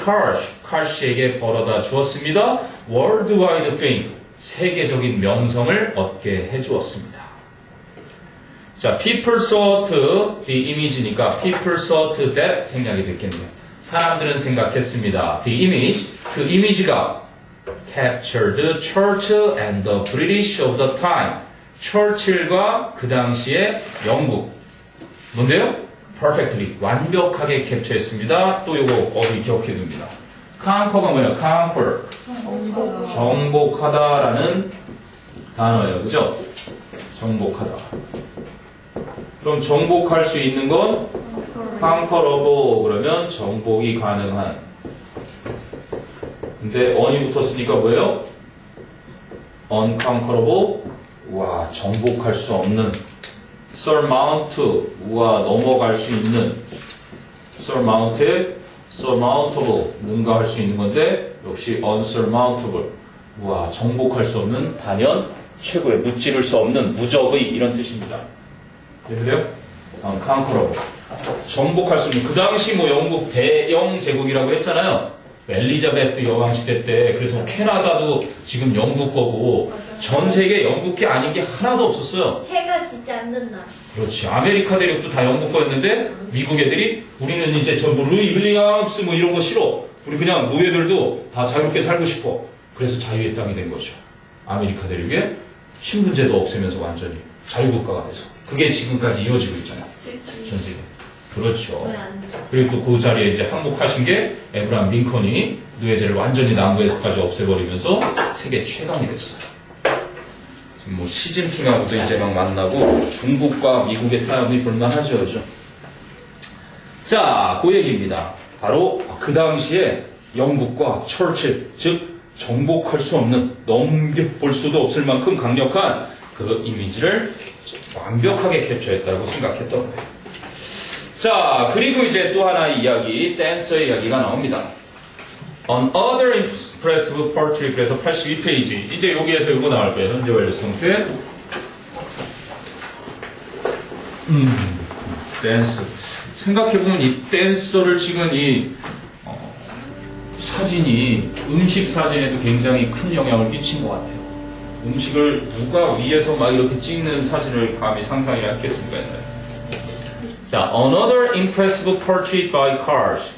칼시에게 벌어다 주었습니다. worldwide fame, 세계적인 명성을 얻게 해주었습니다. 자, people thought the image니까 people thought that 생략이 됐겠네요. 사람들은 생각했습니다. The image, 그 이미지가 captured Churchill and the British of the time. 처칠과 그 당시의 영국. 뭔데요? perfectly, 완벽하게 캡처했습니다. 또 이거 어디 기억해둡니다. conquer가 뭐예요? conquer. 정복하다라는 단어예요. 그죠? 정복하다. 그럼 정복할 수 있는 건 conquerable 그러면 정복이 가능한. 근데 on이 붙었으니까 뭐예요? unconquerable. 와, 정복할 수 없는. surmount. 우와, 넘어갈 수 있는. surmountable. 능가할 수 있는 건데 역시 unsurmountable. 우와, 정복할 수 없는 단연 최고의 무찌를 수 없는 무적의 이런 뜻입니다. 그래요? conquerable. 정복할 수 있는. 그 당시 뭐 영국 대영 제국이라고 했잖아요. 엘리자베스 여왕 시대 때. 그래서 캐나다도 지금 영국 거고 전 세계 영국 게 아닌 게 하나도 없었어요. 해가 지지 않는 날. 그렇지. 아메리카 대륙도 다 영국 거였는데 미국 애들이 우리는 이제 전부 루이 윌리엄스 뭐 이런 거 싫어. 우리 그냥 노예들도 다 자유롭게 살고 싶어. 그래서 자유의 땅이 된 거죠. 아메리카 대륙에 신분제도 없애면서 완전히 자유국가가 돼서. 그게 지금까지 이어지고 있잖아요. 전 세계. 그렇죠. 그리고 또 그 자리에 이제 항복하신 게 에브라함 링컨이 노예제를 완전히 남부에서까지 없애버리면서 세계 최강이 됐어요. 지금 뭐 시진핑하고도 이제 막 만나고 중국과 미국의 싸움이 볼만하죠, 그죠? 자, 그 얘기입니다. 바로 그 당시에 영국과 처칠, 즉 정복할 수 없는, 넘겨볼 수도 없을 만큼 강력한 그 이미지를 완벽하게 캡처했다고 생각했던 거예요. 자, 그리고 이제 또 하나의 이야기, 댄서의 이야기가 나옵니다. Another impressive portrait, 그래서 82페이지. 이제 여기에서 이거 나올 거예요. 현재 완료 상태. 댄서. 생각해보면 이 댄서를 찍은 이 사진이 음식 사진에도 굉장히 큰 영향을 끼친 것 같아요. 음식을 누가 위에서 막 이렇게 찍는 사진을 감히 상상이 했겠습니까? 자, another impressive portrait by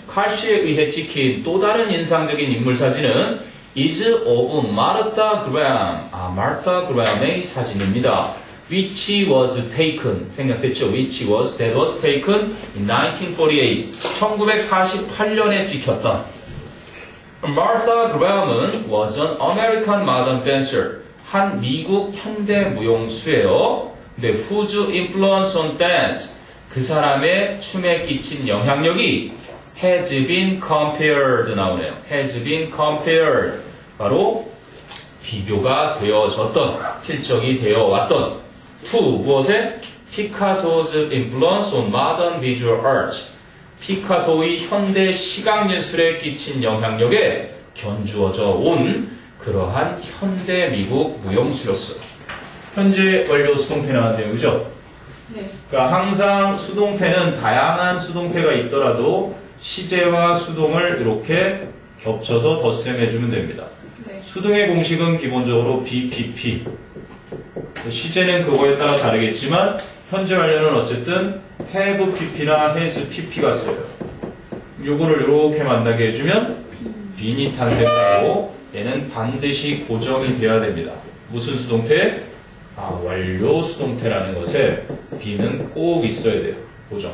칼시에 의해 찍힌 또 다른 인상적인 인물 사진은 is of Martha Graham. 마르타 그레함의 사진입니다. Which was taken. 생략됐죠? That was taken in 1948. 1948년에 찍혔다. Martha Graham은 was an American modern dancer. 한 미국 현대 무용수예요. 근데 whose influence on dance. 그 사람의 춤에 끼친 영향력이 has been compared 나오네요. has been compared. 바로 비교가 되어졌던, 필적이 되어왔던 to 무엇에? 피카소's influence on modern visual arts. 피카소의 현대 시각예술에 끼친 영향력에 견주어져 온 그러한 현대 미국 무용수였어요. 현재 완료 수동태 나왔네요. 그죠? 네. 그러니까 항상 수동태는 다양한 수동태가 있더라도 시제와 수동을 이렇게 겹쳐서 덧셈해주면 됩니다. 네. 수동의 공식은 기본적으로 BPP. 시제는 그거에 따라 다르겠지만 현재 완료는 어쨌든 have PP나 has PP가 써요. 요거를 이렇게 만나게 해주면 빈이 탄생하고 얘는 반드시 고정이 돼야 됩니다. 무슨 수동태? 완료 수동태라는 것에 be는 꼭 있어야 돼요. 보정.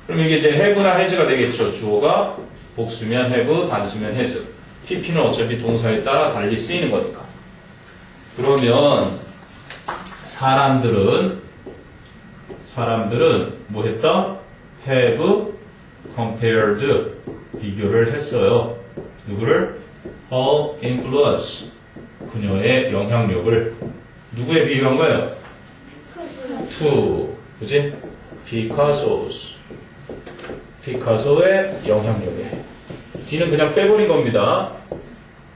그럼 이게 이제 have나 has가 되겠죠. 주어가 복수면 have, 단수면 has. pp는 어차피 동사에 따라 달리 쓰이는 거니까. 그러면 사람들은 뭐 했다? have compared 비교를 했어요. 누구를? her influence 그녀의 영향력을 누구에 비교한 거예요? to 그지? Picasso의 영향력에 D는 그냥 빼버린 겁니다.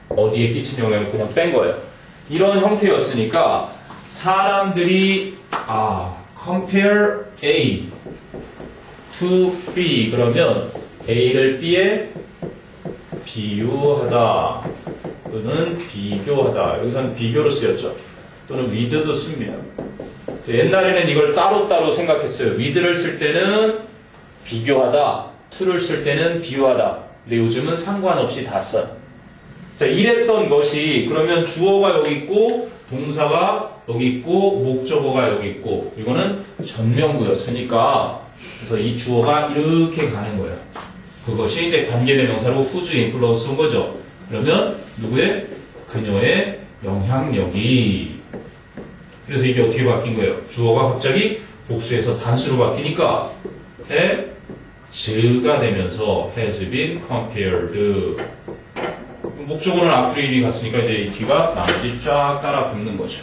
어디에 끼친 영향을 그냥 뺀 거예요. 이런 형태였으니까 사람들이 compare A to B 그러면 A를 B에 비유하다 또는 비교하다 여기서는 비교로 쓰였죠. 또는 with도 씁니다. 옛날에는 이걸 따로따로 생각했어요. with를 쓸 때는 비교하다, to를 쓸 때는 비유하다. 근데 요즘은 상관없이 다 써요. 자, 이랬던 것이 그러면 주어가 여기 있고 동사가 여기 있고 목적어가 여기 있고 이거는 전명구였으니까 그래서 이 주어가 이렇게 가는 거예요. 그것이 이제 관계대명사로 whose influence 온 거죠. 그러면 누구의? 그녀의 영향력이. 그래서 이게 어떻게 바뀐 거예요? 주어가 갑자기 복수에서 단수로 바뀌니까 has가 되면서 has been compared. 목적어는 앞으로 이미 갔으니까 이제 이 뒤가 나머지 쫙 따라 붙는 거죠.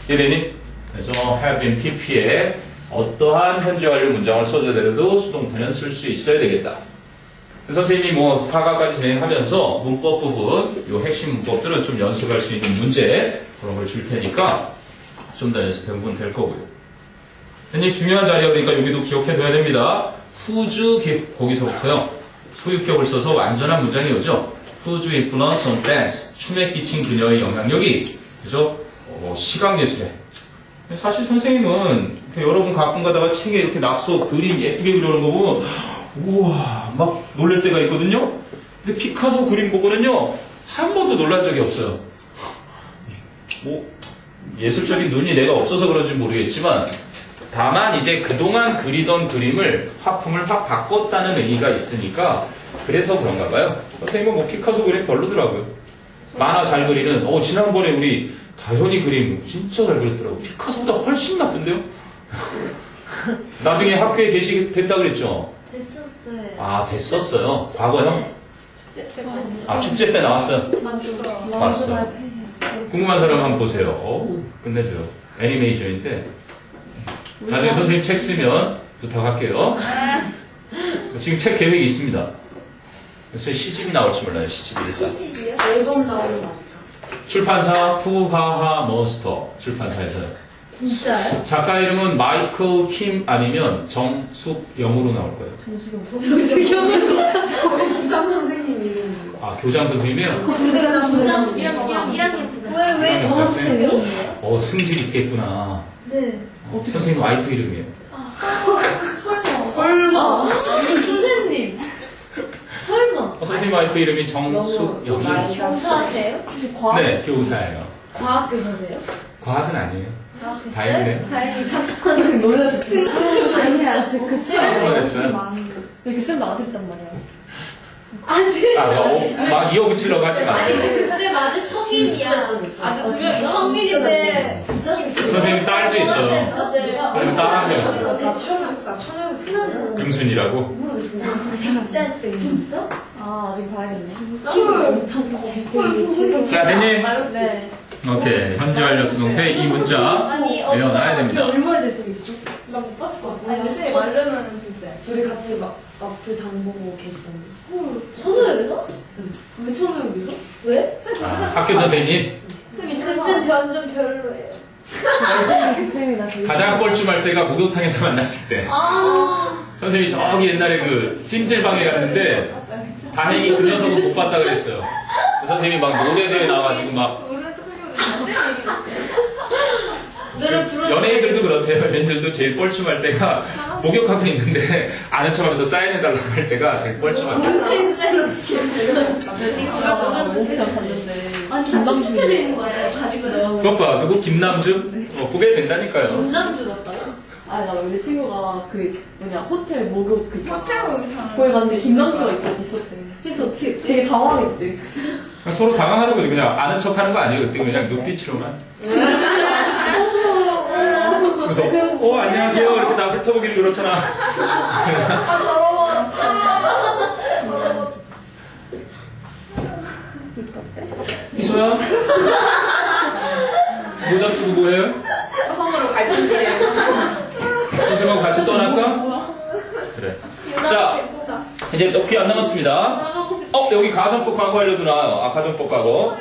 이해되니? 그래서 have been pp에 어떠한 현재 완료 문장을 써줘도 수동태는 쓸 수 있어야 되겠다. 선생님이 뭐 사과까지 진행하면서 문법 부분, 요 핵심 문법들은 좀 연습할 수 있는 문제 그런 걸 줄 테니까 좀 더 연습해보면 될 거고요. 굉장히 중요한 자리여니까 여기도 기억해둬야 됩니다. whose 거기서부터요. 소유격을 써서 완전한 문장이 오죠. whose influence on dance 춤에 끼친 그녀의 영향력이 그죠? 시각예술에 사실 선생님은 여러분 가끔 가다가 책에 이렇게 낙서 그림 예쁘게 그려놓은 거 보면 우와 막 놀랄 때가 있거든요. 근데 피카소 그림 보고는요 한 번도 놀란 적이 없어요. 뭐 예술적인 눈이 내가 없어서 그런지 모르겠지만 다만 이제 그동안 그리던 그림을 화품을 확 바꿨다는 의미가 있으니까 그래서 그런가 봐요. 선생님은 뭐 피카소 그림 별로더라고요. 만화 잘 그리는 지난번에 우리 다현이 그림 진짜 잘 그렸더라고. 피카소보다 훨씬 나쁜데요? 나중에 학교에 됐다 그랬죠? 됐었어요. 됐었어요. 과거요? 축제 때 나왔어요. 봤어. 궁금한 사람 한번 보세요. 끝내줘요. 애니메이션인데 나중에 선생님 책 쓰면 부탁할게요. 지금 책 계획이 있습니다. 그래서 시집이 나올지 몰라요. 시집이 일단. 시집이요? 앨범 나오는 거. 출판사 푸하하 몬스터 출판사에서요. 진짜요? 작가 이름은 마이클 킴 아니면 정숙영으로 나올 거예요. 거의 부장 선생님 이름이에요. 교장 선생님이요? 부장 1학년 부장. 왜 정학생이요? 승질 있겠구나. 네. 선생님 와이프 이름이에요. 설마. 선생님. 설마. 선생님 와이프 이름이 정숙영이. 교사세요? 네, 교사예요. 과학 교사세요? 과학은 아니에요. 다행이네요. 다행이다. 놀랐어요. 아니야, 지금 그 쌤. 됐어요. 그 쌤 나한테 했단 말이야. 막 이어붙이려고 하지 마세요. 그쌤 아들 성인이야. 아들 두 명이 성인인데 진짜 선생님 딸도 있어요. 그럼 딸 한 명 있어요. 나 천연 금순이라고. 진짜 쌤. 진짜? 아직 봐야겠네. 헐 엄청 잘생긴. 자, 됐니? 네. 오케이. 현재 완료 수동태 이 문자 외워놔야 됩니다. 얼마나 됐어, 있어? 나 못 봤어. 아니, 쌤 말르면은 진짜. 둘이 같이 마트 장 보고 계시던데. 천호역에서? 왜 천우역에서? 왜? 학교 선생님 그쌤 완전 별로예요. 그 쌤이나 되게. 가장 뻘쭘할 때가 목욕탕에서 만났을 때. 선생님이 저기 옛날에 그 찜질방에 갔는데 다행히 그 녀석은 못 봤다 그랬어요. 그 선생님이 막 노래대회 나와가지고 막 연예인들도 그렇대요. 연예인들도 제일 뻘쭘할 때가 목욕하고 있는데 아는 척하면서 사인해달라고 할 때가 제일 뻘쭘할 때. 문신 쌤. 목욕탕 갔는데. 난 축해져 김남주. 있는 거예요. 가지고 나오고. 그것 봐, 누구 김남주? 보게 된다니까요. 김남주 같다. 아니, 나 우리 친구가 호텔 목욕 그 있잖아. 호텔 목욕탕. 거기 갔는데 김남주가 있었대. 그래서 어떻게 되게 당황했대. 서로 당황하는 거지. 그냥 아는 척 하는 거 아니에요. 그때 그냥 눈빛으로만. 그래서, 안녕하세요. 이렇게 나 훑어보기도 그렇잖아. 아, 더러워. 이소연? 모자 쓰고 뭐해요? 성으로 갈등이에요. 선생님하고 같이 떠날까? 그래. 자, 예쁘다. 이제 몇 개 안 남았습니다. 여기 가정법 과거 알려도 나와요. 가정법 과거.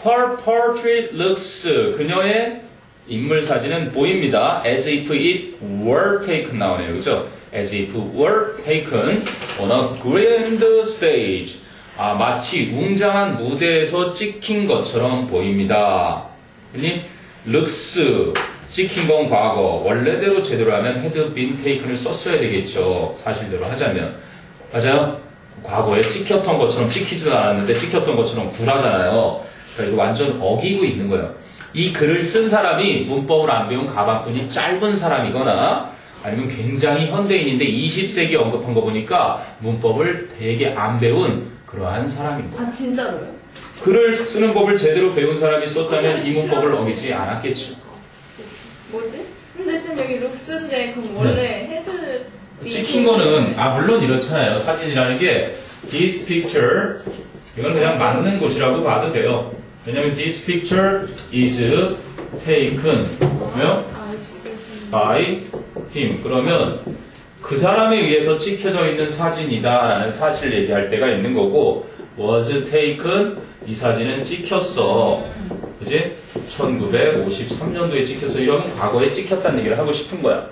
Her portrait looks, 그녀의 인물 사진은 보입니다. As if it were taken 나오네요. 그죠? As if were taken on a grand stage. 마치 웅장한 무대에서 찍힌 것처럼 보입니다. 그니 looks, 찍힌 건 과거. 원래대로 제대로 하면 had been taken을 썼어야 되겠죠. 사실대로 하자면. 맞아요? 과거에 찍혔던 것처럼 찍히지도 않았는데 찍혔던 것처럼 굴하잖아요. 그러니까 이거 완전 어기고 있는 거예요. 이 글을 쓴 사람이 문법을 안 배운 가방끈이 짧은 사람이거나 아니면 굉장히 현대인인데 20세기 언급한 거 보니까 문법을 되게 안 배운 그러한 사람입니다. 아 진짜로요? 글을 쓰는 법을 제대로 배운 사람이 썼다면 이 문법을 어기지 않았겠죠. 뭐지? 근데 쌤 여기 룩스인데 그럼 원래 헤드 찍힌 거는 물론 이렇잖아요. 사진이라는 게 this picture 이건 그냥 맞는 곳이라고 봐도 돼요. 왜냐면 this picture is taken 왜요? by him 그러면 그 사람에 의해서 찍혀져 있는 사진이다라는 사실을 얘기할 때가 있는 거고 was taken 이 사진은 찍혔어. 그지? 1953년도에 찍혔어. 이러면 과거에 찍혔다는 얘기를 하고 싶은 거야.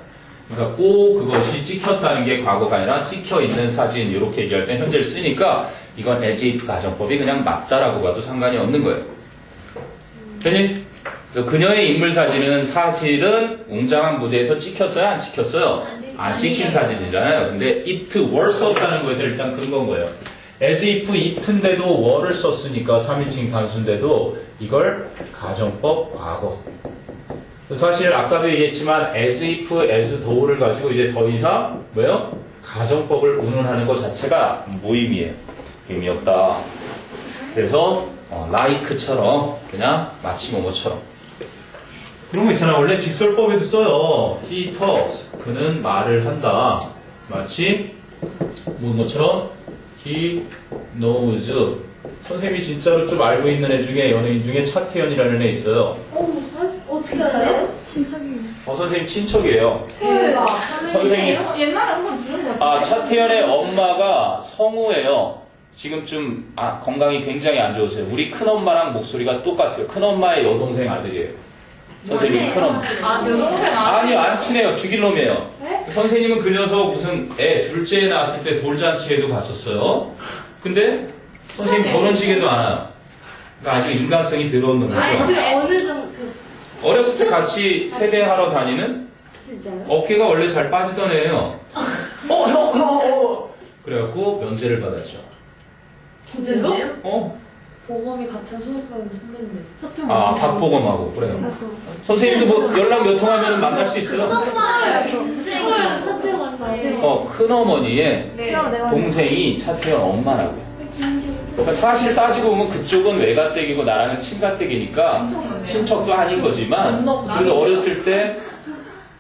그러니까 꼭 그것이 찍혔다는 게 과거가 아니라 찍혀 있는 사진 이렇게 얘기할 때 현재를 쓰니까 이건 as if 가정법이 그냥 맞다라고 봐도 상관이 없는 거예요. 그니? 그래서 그녀의 인물 사진은 사실은 웅장한 무대에서 찍혔어요? 안 찍혔어요? 안 찍힌 사진이잖아요. 근데 it were 썼다는 것에서 일단 근거인 거예요. as if it인데도 were를 썼으니까 3인칭 단수인데도 이걸 가정법 과거. 사실 아까도 얘기했지만 as if, as though를 가지고 이제 더 이상 뭐요? 가정법을 운운하는 것 자체가 무의미해요. 의미 없다. 그래서 like처럼 그냥 마치 뭐뭐처럼 그런 거 있잖아. 원래 직설법에도 써요. He talks. 그는 말을 한다. 마치 뭐뭐처럼 He knows. 선생님이 진짜로 좀 알고 있는 애 중에 연예인 중에 차태현이라는 애 있어요. 어떻게 알아요? 선생님 친척이에요. 대박. 선생님. 옛날에 한번 들은 것 같아. 차태현의 엄마가 성우예요. 지금 좀 건강이 굉장히 안 좋으세요. 우리 큰엄마랑 목소리가 똑같아요. 큰엄마의 여동생 아들이에요. 선생님 큰엄마. 여동생 아니요, 안 친해요. 죽일 놈이에요. 네? 선생님은 그 녀석 무슨 애 둘째 낳았을 때 돌잔치에도 갔었어요. 근데 선생님 결혼식에도 안 와요. 그러니까 아주 인간성이 들어온 놈이죠. 어느 정도 어렸을 때 같이 세대하러 다니는 진짜요? 어깨가 원래 잘 빠지던 애예요. 그래갖고 면제를 받았죠. 진짜요? 보검이 같은 소속사 선배인데. 박보검하고 그래요. 선생님도 뭐 연락 몇 통하면 만날 수 있어요? 큰어머니의 동생이 차태현 엄마라고요. 그러니까 사실 따지고 보면 그쪽은 외가댁이고 나라는 친가댁이니까 친척도 아닌 거지만 그래도 어렸을 때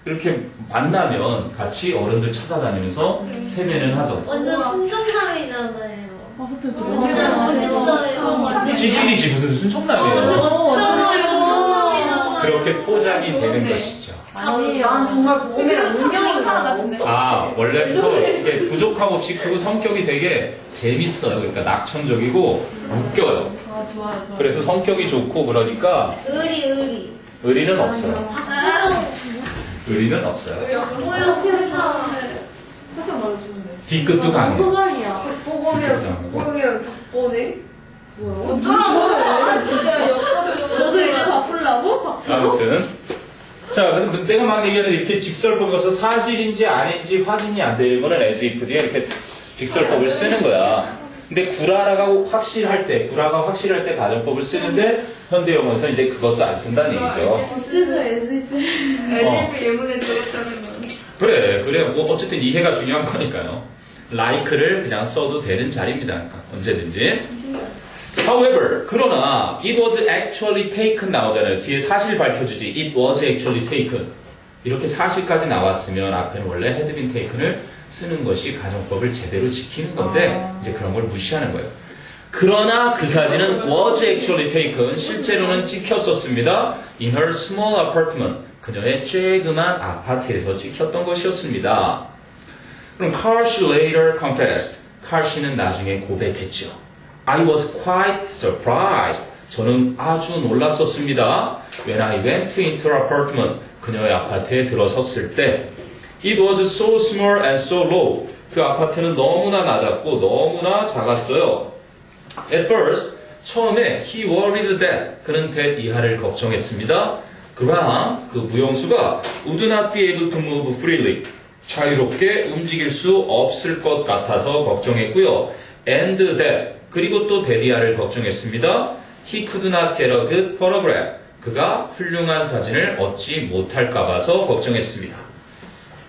이렇게 만나면 같이 어른들 찾아다니면서 세배는 하던 완전 순정남이잖아요. 호텔 진짜 멋있어요. 찌질이지 무슨 순청남이에요. 순정남이잖아요. 그렇게 포장이 되는 것이죠. 아니에요. 난 정말 보검이랑 운명인 사람 같은데. 원래부터 이게 부족함 없이 그 성격이 되게 재밌어요. 그러니까 낙천적이고 웃겨요. 좋아요. 그래서 성격이 좋고 그러니까 의리. 의리는 없어요. 박보영. 의리는 없어요. 박보영 세상. 사실 맞아 좋은데. 뒤끝도 강해요. 호감이야. 보검이랑 닭보네? 어쩌라고? 진짜 너도 이제 바꾸려고? 아무튼 자, 근데 내가 막 얘기하는 이렇게 직설법을 써서 사실인지 아닌지 확인이 안 되는 거는 as if 뒤에 이렇게 직설법을 쓰는 거야. 근데 구라가 확실할 때 가정법을 쓰는데 현대 영어에서 이제 그것도 안 쓴다는 얘기죠. 어째서 에즈이프 애니브 예문에 들었다는 건. 그래. 뭐 어쨌든 이해가 중요한 거니까요. like를 그냥 써도 되는 자리입니다. 그러니까 언제든지. However, 그러나 it was actually taken 나오잖아요. 뒤에 사실 밝혀주지. It was actually taken. 이렇게 사실까지 나왔으면 앞에는 원래 had been taken을 쓰는 것이 가정법을 제대로 지키는 건데 이제 그런 걸 무시하는 거예요. 그러나 그 사진은 was actually taken. 실제로는 찍혔었습니다. In her small apartment. 그녀의 쬐그만 아파트에서 찍혔던 것이었습니다. 그럼 Carl she later confessed. Carl 씨는 나중에 고백했죠. I was quite surprised. 저는 아주 놀랐었습니다. When I went into her apartment. 그녀의 아파트에 들어섰을 때 It was so small and so low. 그 아파트는 너무나 낮았고 너무나 작았어요. At first, 처음에 he worried that 그는 that 이하를 걱정했습니다. 그러나 그 무용수가 would not be able to move freely. 자유롭게 움직일 수 없을 것 같아서 걱정했고요. And that 그리고 또 데디아를 걱정했습니다. He could not get a good photograph. 그가 훌륭한 사진을 얻지 못할까 봐서 걱정했습니다.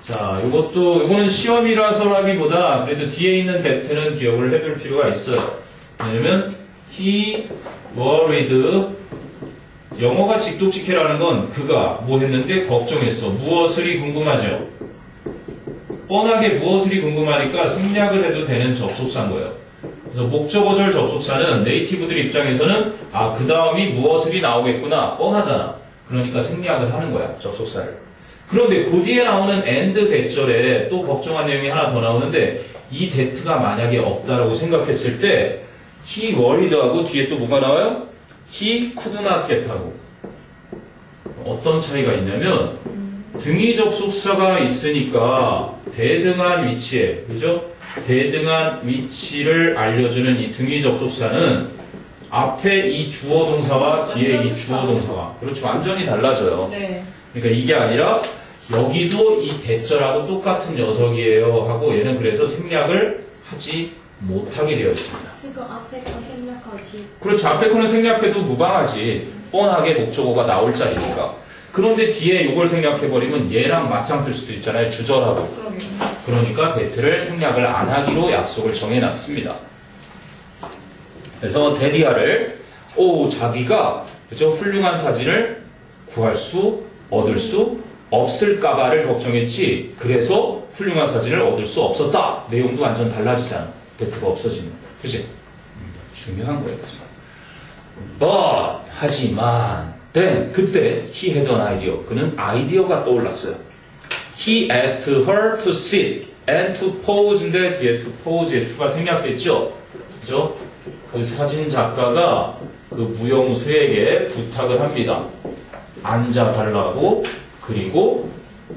자, 이거는 시험이라서라기보다 그래도 뒤에 있는 that는 기억을 해둘 필요가 있어요. 왜냐면 he worried 영어가 직독직해라는 건 그가 뭐 했는데 걱정했어. 무엇을이 궁금하죠? 뻔하게 무엇을이 궁금하니까 생략을 해도 되는 접속사인 거예요. 그래서 목적어절 접속사는 네이티브들 입장에서는 그 다음이 무엇을이 나오겠구나 뻔하잖아. 그러니까 생략을 하는 거야 접속사를. 그런데 그 뒤에 나오는 and 대절에 또 걱정한 내용이 하나 더 나오는데 이 that가 만약에 없다라고 생각했을 때 he worried하고 뒤에 또 뭐가 나와요? he could not get하고 어떤 차이가 있냐면 등위 접속사가 있으니까 대등한 위치에 그죠? 대등한 위치를 알려주는 이 등위 접속사는 앞에 이 주어 동사와 뒤에 이 주어 동사가 그렇죠 완전히 달라져요. 네. 그러니까 이게 아니라 여기도 이 대절하고 똑같은 녀석이에요 하고 얘는 그래서 생략을 하지 못하게 되어 있습니다. 그럼 앞에 거 생략하지. 그렇죠. 앞에 거는 생략해도 무방하지. 뻔하게 목적어가 나올 자리니까. 그런데 뒤에 이걸 생략해버리면 얘랑 맞짱 뜰 수도 있잖아요. 주절하고. 그러니까 배트를 생략을 안 하기로 약속을 정해놨습니다. 그래서 데디아를 자기가 그죠 훌륭한 사진을 얻을 수 없을까봐를 걱정했지. 그래서 훌륭한 사진을 얻을 수 없었다. 내용도 완전 달라지잖아. 배트가 없어지면. 그치? 중요한 거예요. 그래서. But 하지만 then 그때 he had an idea. 그는 아이디어가 떠올랐어요. He asked her to sit and to pose인데 뒤에 to pose의 to가 생략됐죠. 그죠? 그 사진 작가가 그 무용수에게 부탁을 합니다. 앉아달라고 그리고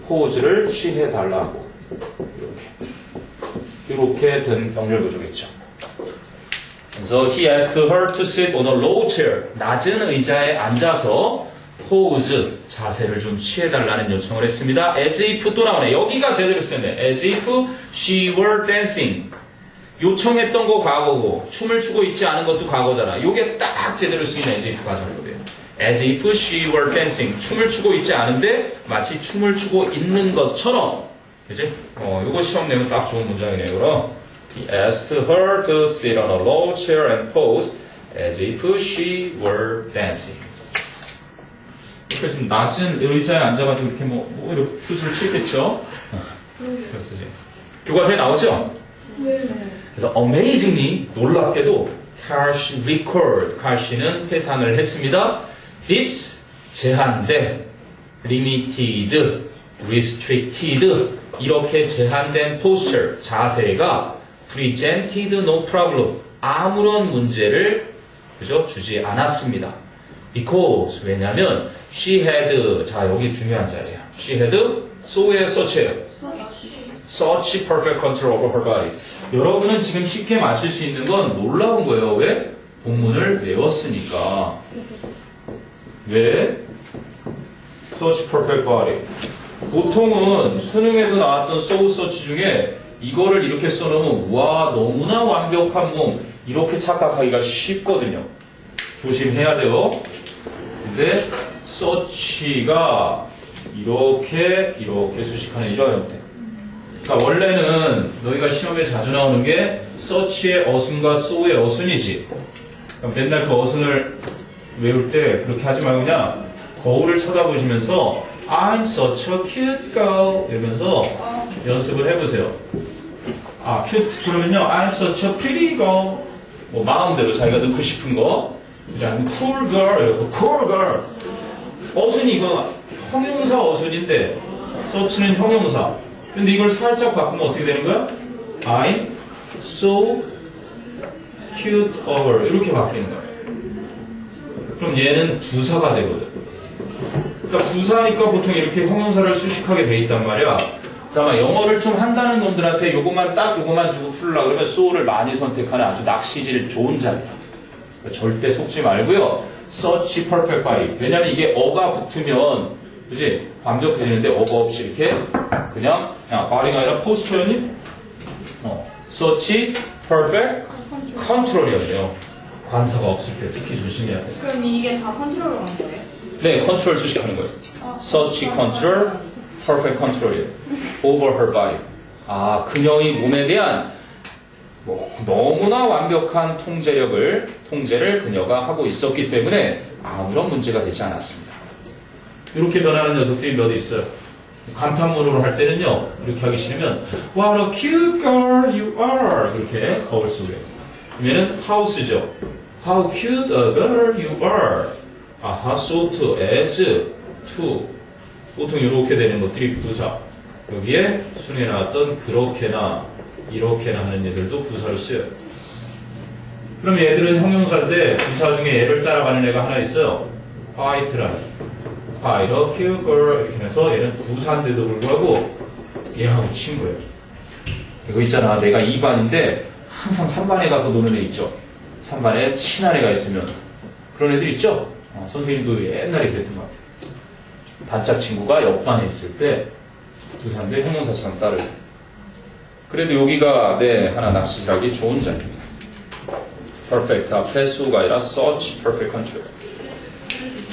포즈를 취해달라고 이렇게 된 병렬 구조겠죠. 그래서 he asked her to sit on a low chair 낮은 의자에 앉아서 포즈 자세를 좀 취해달라는 요청을 했습니다. as if 또 나오네. 여기가 제대로 쓰였네. as if she were dancing 요청했던 거 과거고 춤을 추고 있지 않은 것도 과거잖아. 요게 딱 제대로 쓰인 as if 가정법이에요. as if she were dancing 춤을 추고 있지 않은데 마치 춤을 추고 있는 것처럼 그지? 요거 시험 내면 딱 좋은 문장이네요. 그럼 he asked her to sit on a low chair and pose as if she were dancing. 이렇게 좀 낮은 의자에 앉아가지고 이렇게 이렇게 표수를 취했겠죠? 그래서 이제 교과서에 나오죠? 그래서 amazingly 놀랍게도 Carl 씨는 회상을 했습니다. This 제한된 limited, restricted 이렇게 제한된 posture 자세가 presented no problem 아무런 문제를 그죠 주지 않았습니다. Because 왜냐하면 she had 자 여기 중요한 자리야. She had so의 such예요. Such perfect control over her body. 여러분은 지금 쉽게 맞출 수 있는 건 놀라운 거예요. 왜? 본문을 외웠으니까. 왜? Such perfect body. 보통은 수능에도 나왔던 so such 중에 이거를 이렇게 써놓으면 와 너무나 완벽한 몸 이렇게 착각하기가 쉽거든요. 조심해야 돼요. 근데 such가 이렇게 수식하는 이런 형태. 그러니까 원래는 너희가 시험에 자주 나오는 게 such의 어순과 so의 어순이지. 그러니까 맨날 그 어순을 외울 때 그렇게 하지 말고 그냥 거울을 쳐다보시면서 I'm such a cute girl 이러면서 연습을 해보세요. 아, cute 그러면요 I'm such a pretty girl 뭐 마음대로 자기가 넣고 싶은 거 그죠? 아니면 cool girl 이러고 cool girl 어순이 이거 형용사 어순인데 such는 형용사 근데 이걸 살짝 바꾸면 어떻게 되는 거야? I'm so cute over 이렇게 바뀌는 거야. 그럼 얘는 부사가 되거든. 그러니까 부사니까 보통 이렇게 형용사를 수식하게 돼 있단 말이야. 잠깐만 영어를 좀 한다는 놈들한테 요것만 주고 풀으려고 그러면 so를 많이 선택하는 아주 낚시질 좋은 자리야. 그러니까 절대 속지 말고요. such perfect body. 왜냐면 이게 어가 붙으면 그지? 완벽해지는데 어가 없이 이렇게 그냥 body가 아니라 포스처였니? such perfect control이야 돼요. 관사가 없을 때 특히 조심해야 돼. 그럼 이게 다 컨트롤로 하는 거예요? 네, 컨트롤 수식하는 거예요. such control, perfect control이에요. over her body. 아, 그녀의 몸에 대한 너무나 완벽한 통제를 그녀가 하고 있었기 때문에 아무런 문제가 되지 않았습니다. 이렇게 변하는 녀석들이 몇 있어요. 감탄문으로 할 때는요, 이렇게 하기 싫으면 What a cute girl you are 이렇게 거울 속에. 그러면은 how쓰죠. How cute a girl you are. 아하, so to, as to. 보통 이렇게 되는 것들이 부사. 여기에 순에 나왔던 그렇게나 이렇게나 하는 얘들도 부사를 써요. 그럼 얘들은 형용사인데 부사 중에 얘를 따라가는 애가 하나 있어요. quite라는. quite a cute girl 이렇게 해서 얘는 부사인데도 불구하고 얘하고 친구예요. 이거 있잖아. 내가 2반인데 항상 3반에 가서 노는 애 있죠. 3반에 친한 애가 있으면 그런 애들 있죠. 선생님도 옛날에 그랬던 것 같아요. 단짝 친구가 옆반에 있을 때 부사인데 형용사처럼 따르고. 그래도 여기가 하나 낚시하기 좋은 자리입니다. perfect 앞에 su가 아니라 such perfect control.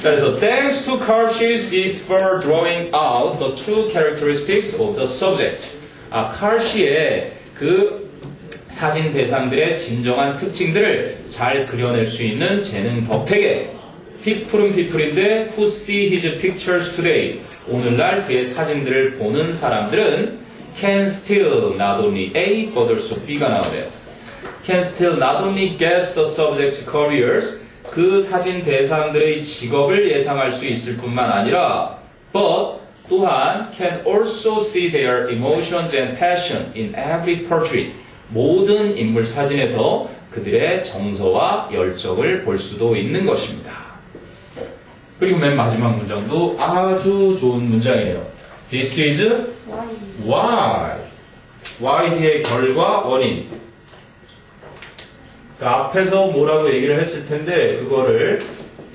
자, 그래서 thanks to Karsh's gift for drawing out the true characteristics of the subject. 카르시의 그 사진 대상들의 진정한 특징들을 잘 그려낼 수 있는 재능 덕택에 people은 people인데 who see his pictures today. 오늘날 그의 사진들을 보는 사람들은 can still not only A but also B가 나오네요. can still not only guess the subject's careers. 그 사진 대상들의 직업을 예상할 수 있을 뿐만 아니라 but 또한 can also see their emotions and passion in every portrait. 모든 인물 사진에서 그들의 정서와 열정을 볼 수도 있는 것입니다. 그리고 맨 마지막 문장도 아주 좋은 문장이에요. This is why. why의 결과, 원인. 그러니까 앞에서 뭐라고 얘기를 했을 텐데 그거를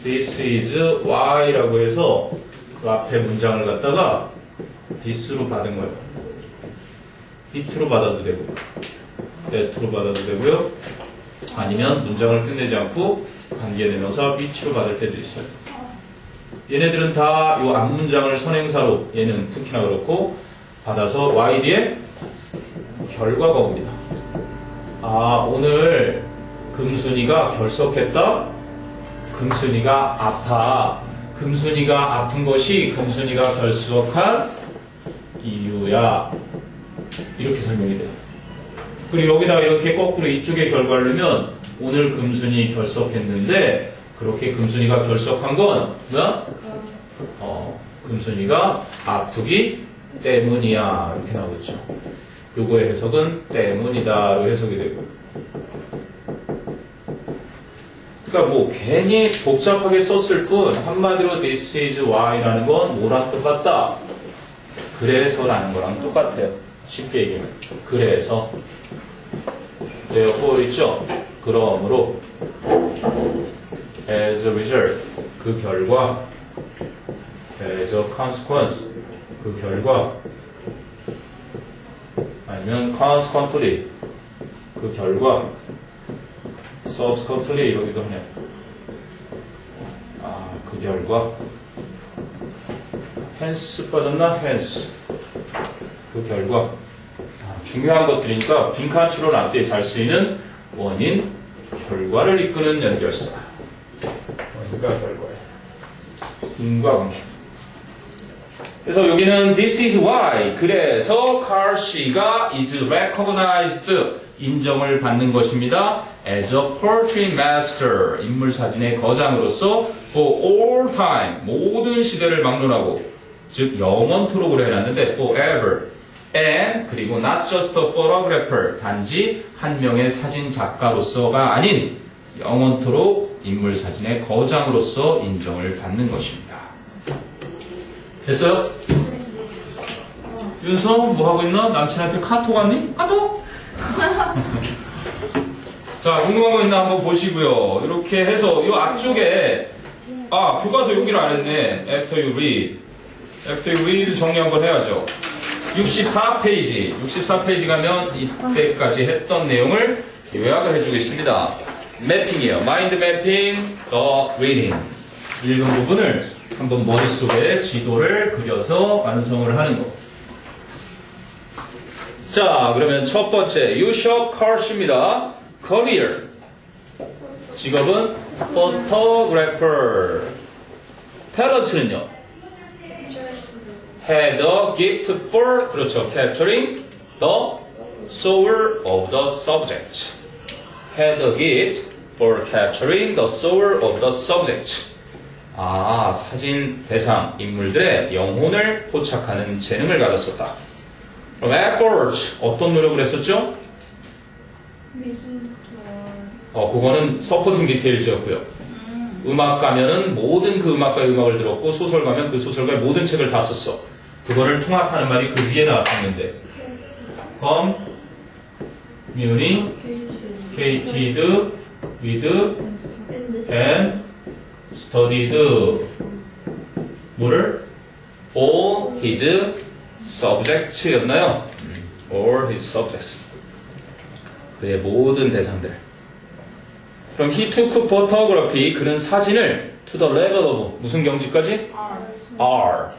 This is why라고 해서 그 앞에 문장을 갖다가 this로 받은 거예요. it로 받아도 되고 that로 받아도 되고요. 아니면 문장을 끝내지 않고 관계대명사 which로 받을 때도 있어요. 얘네들은 다 이 앞문장을 선행사로 얘는 특히나 그렇고 받아서 y 뒤에 결과가 옵니다. 오늘 금순이가 결석했다. 금순이가 아파. 금순이가 아픈 것이 금순이가 결석한 이유야. 이렇게 설명이 돼요. 그리고 여기다가 이렇게 거꾸로 이쪽에 결과를 넣으면 오늘 금순이 결석했는데 그렇게 금순이가 결석한 건 뭐야? 금순이가 아프기 때문이야. 이렇게 나오겠죠. 요거의 해석은 때문이다로 해석이 되고. 그러니까 뭐 괜히 복잡하게 썼을 뿐 한마디로 this is why라는 건 뭐랑 똑같다? 그래서라는 거랑 똑같아요. 쉽게 얘기하면. 그래서 therefore 있죠? 그러므로 as a result 그 결과 as a consequence 그 결과 아니면 consequently 그 결과 subsequently 이러기도 하네. 그 결과 hence 빠졌나? hence 그 결과 중요한 것들이니까 빈칸추론 앞뒤에 잘 쓰이는 원인, 결과를 이끄는 연결사. 원인과 결과의 인과관계. 그래서 여기는 this is why 그래서 카시가 is recognized 인정을 받는 것입니다. as a portrait master 인물사진의 거장으로서 for all time 모든 시대를 막론하고 즉 영원토록 그래 해놨는데 forever and 그리고 not just a photographer 단지 한 명의 사진 작가로서가 아닌 영원토록 인물사진의 거장으로서 인정을 받는 것입니다. 됐어요? 윤서 뭐 하고 있나? 남친한테 카톡 왔니? 카톡? 자, 궁금한 거 있나 한번 보시고요. 이렇게 해서 이 앞쪽에 교과서 여기를 안 했네. After you read. After you read 정리 한번 해야죠. 64페이지 가면 이때까지 했던 내용을 요약을 해주겠습니다. 매핑이에요. 마인드 매핑, the reading. 읽은 부분을 한번 머릿속에 지도를 그려서 완성을 하는 거. 자, 그러면 첫 번째, 유셔 컬시입니다. career. 직업은 photographer. 탤런트는요? had a gift for, 그렇죠, capturing the soul of the subject. had a gift for capturing the soul of the subject. 사진 대상 인물들의 영혼을 포착하는 재능을 가졌었다. 그럼 effort, 어떤 노력을 했었죠? 그거는 서포팅 디테일즈였고요. 음악가면은 모든 그 음악가의 음악을 들었고, 소설가면 그 소설가의 모든 책을 다 썼어. 그거를 통합하는 말이 그 위에 나왔었는데, communicated with and studied 뭐를? all his subjects였나요? all his subjects. 그의 모든 대상들. 그럼 he took photography, 그는 사진을 to the level of 무슨 경지까지? R.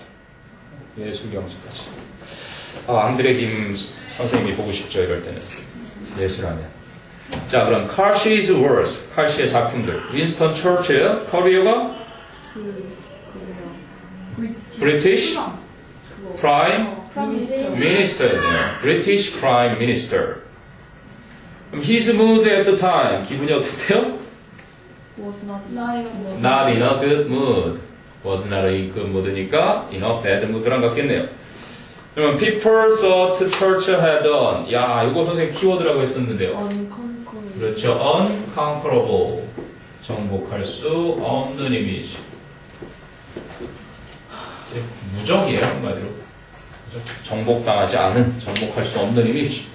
예술 경지까지. 앙드레 김 선생님이 보고 싶죠, 이럴 때는. 예술하면. 자, 그럼 카시's works, 카시의 작품들. 윈스턴 처칠, 커리어가 British Prime Minister였네요. British Prime Minister. 그럼 his mood at the time, 기분이 어땠대요? was not Not in a good mood. Was not a good mood니까 in a bad mood랑 같겠네요. 그러면 people thought Churchill had done. 이거 선생님 키워드라고 했었는데요. unconquerable. 그렇죠. unconquerable. 정복할 수 없는 이미지. 무적이에요, 한마디로. 정복당하지 않은, 정복할 수 없는 이미지.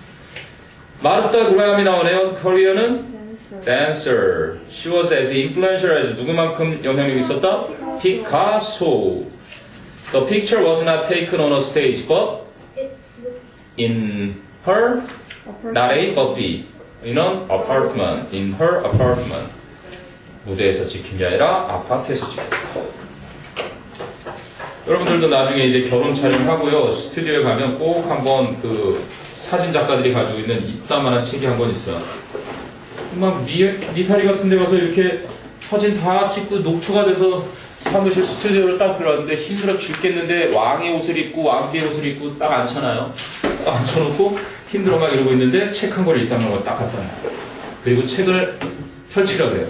마르타 그라함이 나오네요. 커리어는 dancer. She was as influential as 누구만큼 영향력이 있었다? 피카소. The picture was not taken on a stage, but in her, not A, but B. In an apartment. In her apartment. 무대에서 찍힌 게 아니라 아파트에서 찍혔다. 여러분들도 나중에 이제 결혼 촬영하고요. 스튜디오에 가면 꼭 한번 그 사진 작가들이 가지고 있는 이따만한 책이 한 권 있어. 막 미사리 같은 데 가서 이렇게 사진 다 찍고 녹초가 돼서 사무실 스튜디오를 딱 들어왔는데 힘들어 죽겠는데 왕의 옷을 입고 왕비의 옷을 입고 딱 앉혀놔요. 딱 앉혀놓고 힘들어 막 이러고 있는데 책 한 권을 이따만한 거 딱 갖다 놔요. 그리고 책을 펼치라 그래요.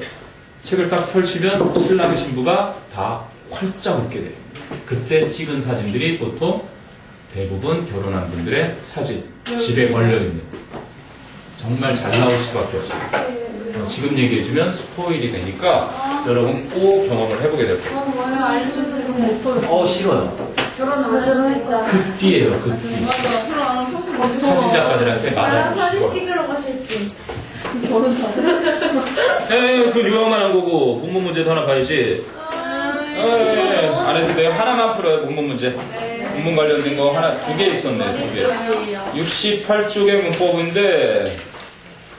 책을 딱 펼치면 신랑 신부가 다 활짝 웃게 돼요. 그때 찍은 사진들이 보통 대부분 결혼한 분들의 사진, 집에 걸려있는. 정말 잘 나올 수밖에 없어요. 지금 얘기해주면 스포일이 되니까 여러분 꼭 경험을 해보게 될 거예요. 뭐예요? 알려주세요. 싫어요. 결혼 안 했으니까. 급비예요, 급비. 맞아. 그럼 평소 사진 작가들한테 나랑 사진 맞아요. 찍으러 가실지. 결혼 잘. 그 유형만 한 거고 본문 문제도 하나 봐야지. 안 해도 돼요. 하나만 풀어요, 본문 문제. 본문 관련된 거 하나, 2개 있었네, 2개. 68쪽의 문법인데,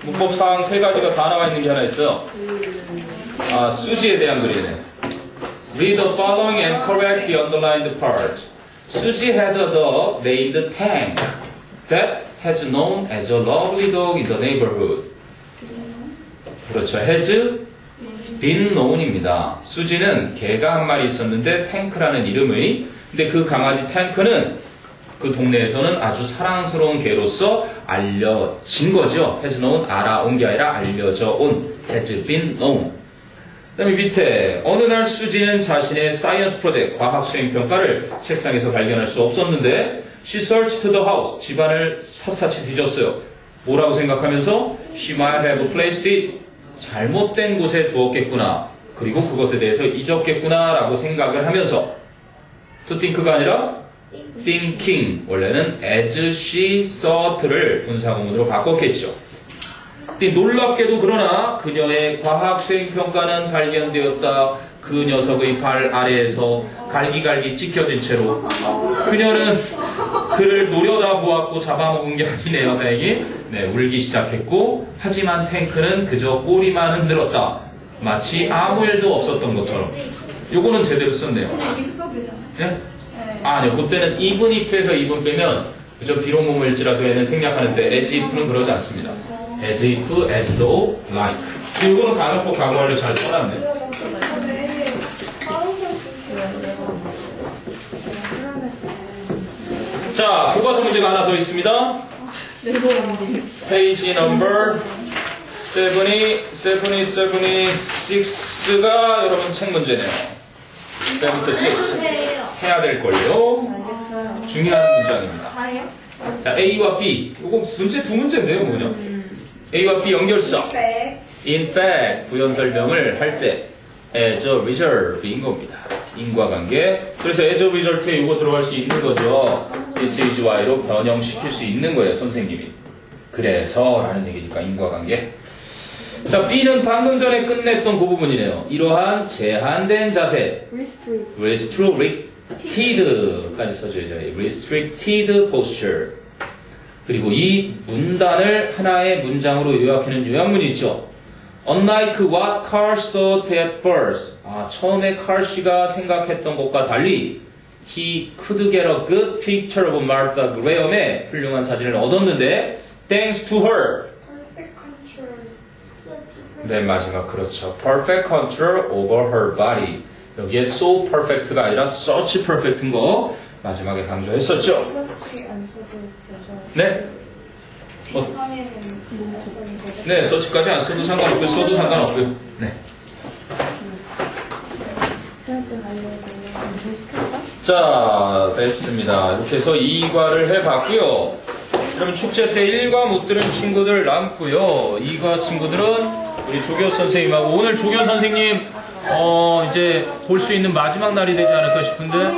문법상 세 가지가 다 나와 있는 게 하나 있어요. 수지에 대한 글이네. Read the following and correct the underlined part. Susie had a dog named Tang that has known as a lovely dog in the neighborhood. 그렇죠. has been known입니다. 수지는 개가 한 마리 있었는데 탱크라는 이름의, 근데 그 강아지 탱크는 그 동네에서는 아주 사랑스러운 개로서 알려진 거죠. has known, 알아온 게 아니라 알려져 온. has been known. 그 다음에 밑에 어느 날 수지는 자신의 사이언스 프로젝트, 과학 수행 평가를 책상에서 발견할 수 없었는데 she searched the house, 집안을 샅샅이 뒤졌어요. 뭐라고 생각하면서 she might have placed it, 잘못된 곳에 두었겠구나. 그리고 그것에 대해서 잊었겠구나 라고 생각을 하면서 to think가 아니라 thinking, 원래는 as she thought를 분사구문으로 바꿨겠죠. 놀랍게도 그러나 그녀의 과학 수행평가는 발견되었다. 그 녀석의 발 아래에서 갈기갈기 찢겨진 채로 그녀는 그를 노려다보았고 잡아먹은 게 아니네요. 다행히 울기 시작했고, 하지만 탱크는 그저 꼬리만 흔들었다. 마치 아무 일도 없었던 것처럼. 요거는 제대로 썼네요. if 써도 되잖아요. 예? 아니요. 그때는 even if에서 even 빼면 그저 비록 몸일지라도에는 생략하는데 as if는 그러지 않습니다. as if, as though, like. 이거는 가정법 과거완료 잘 써놨네. 자, 교과서 문제가 하나 더 있습니다. 페이지 넘버 76가 여러분 책 문제네요. 76. 해야 될걸요. 중요한 문장입니다. 다예요? 자, A와 B. 이거 문제 두 문제인데요, 뭐냐? A와 B 연결성. In fact, 부연 설명을 할 때 as a result인 겁니다. 인과관계. 그래서 as a result에 이거 들어갈 수 있는 거죠. This is why로 변형시킬 수 있는 거예요, 선생님이. 그래서 라는 얘기니까 인과관계. 자, B는 방금 전에 끝냈던 그 부분이네요. 이러한 제한된 자세. restricted까지 써줘야죠. restricted posture. 그리고 이 문단을 하나의 문장으로 요약하는 요약문이 있죠. Unlike what Carl thought at first. 처음에 칼 씨가 생각했던 것과 달리 he could get a good picture of Martha Graham의 훌륭한 사진을 얻었는데 thanks to her. perfect control. 맨 마지막 그렇죠. perfect control over her body. 여기에 so perfect가 아니라 such perfect인 거 마지막에 강조했었죠. 서치 안 써도 되죠. 네. 네, 서치까지 안 써도 상관없고요. 써도 상관없고요. 네. 자, 됐습니다. 이렇게 해서 2과를 해봤고요. 그러면 축제 때 1과 못 들은 친구들 남고요. 2과 친구들은 우리 조교 선생님하고 오늘 조교 선생님 이제 볼 수 있는 마지막 날이 되지 않을까 싶은데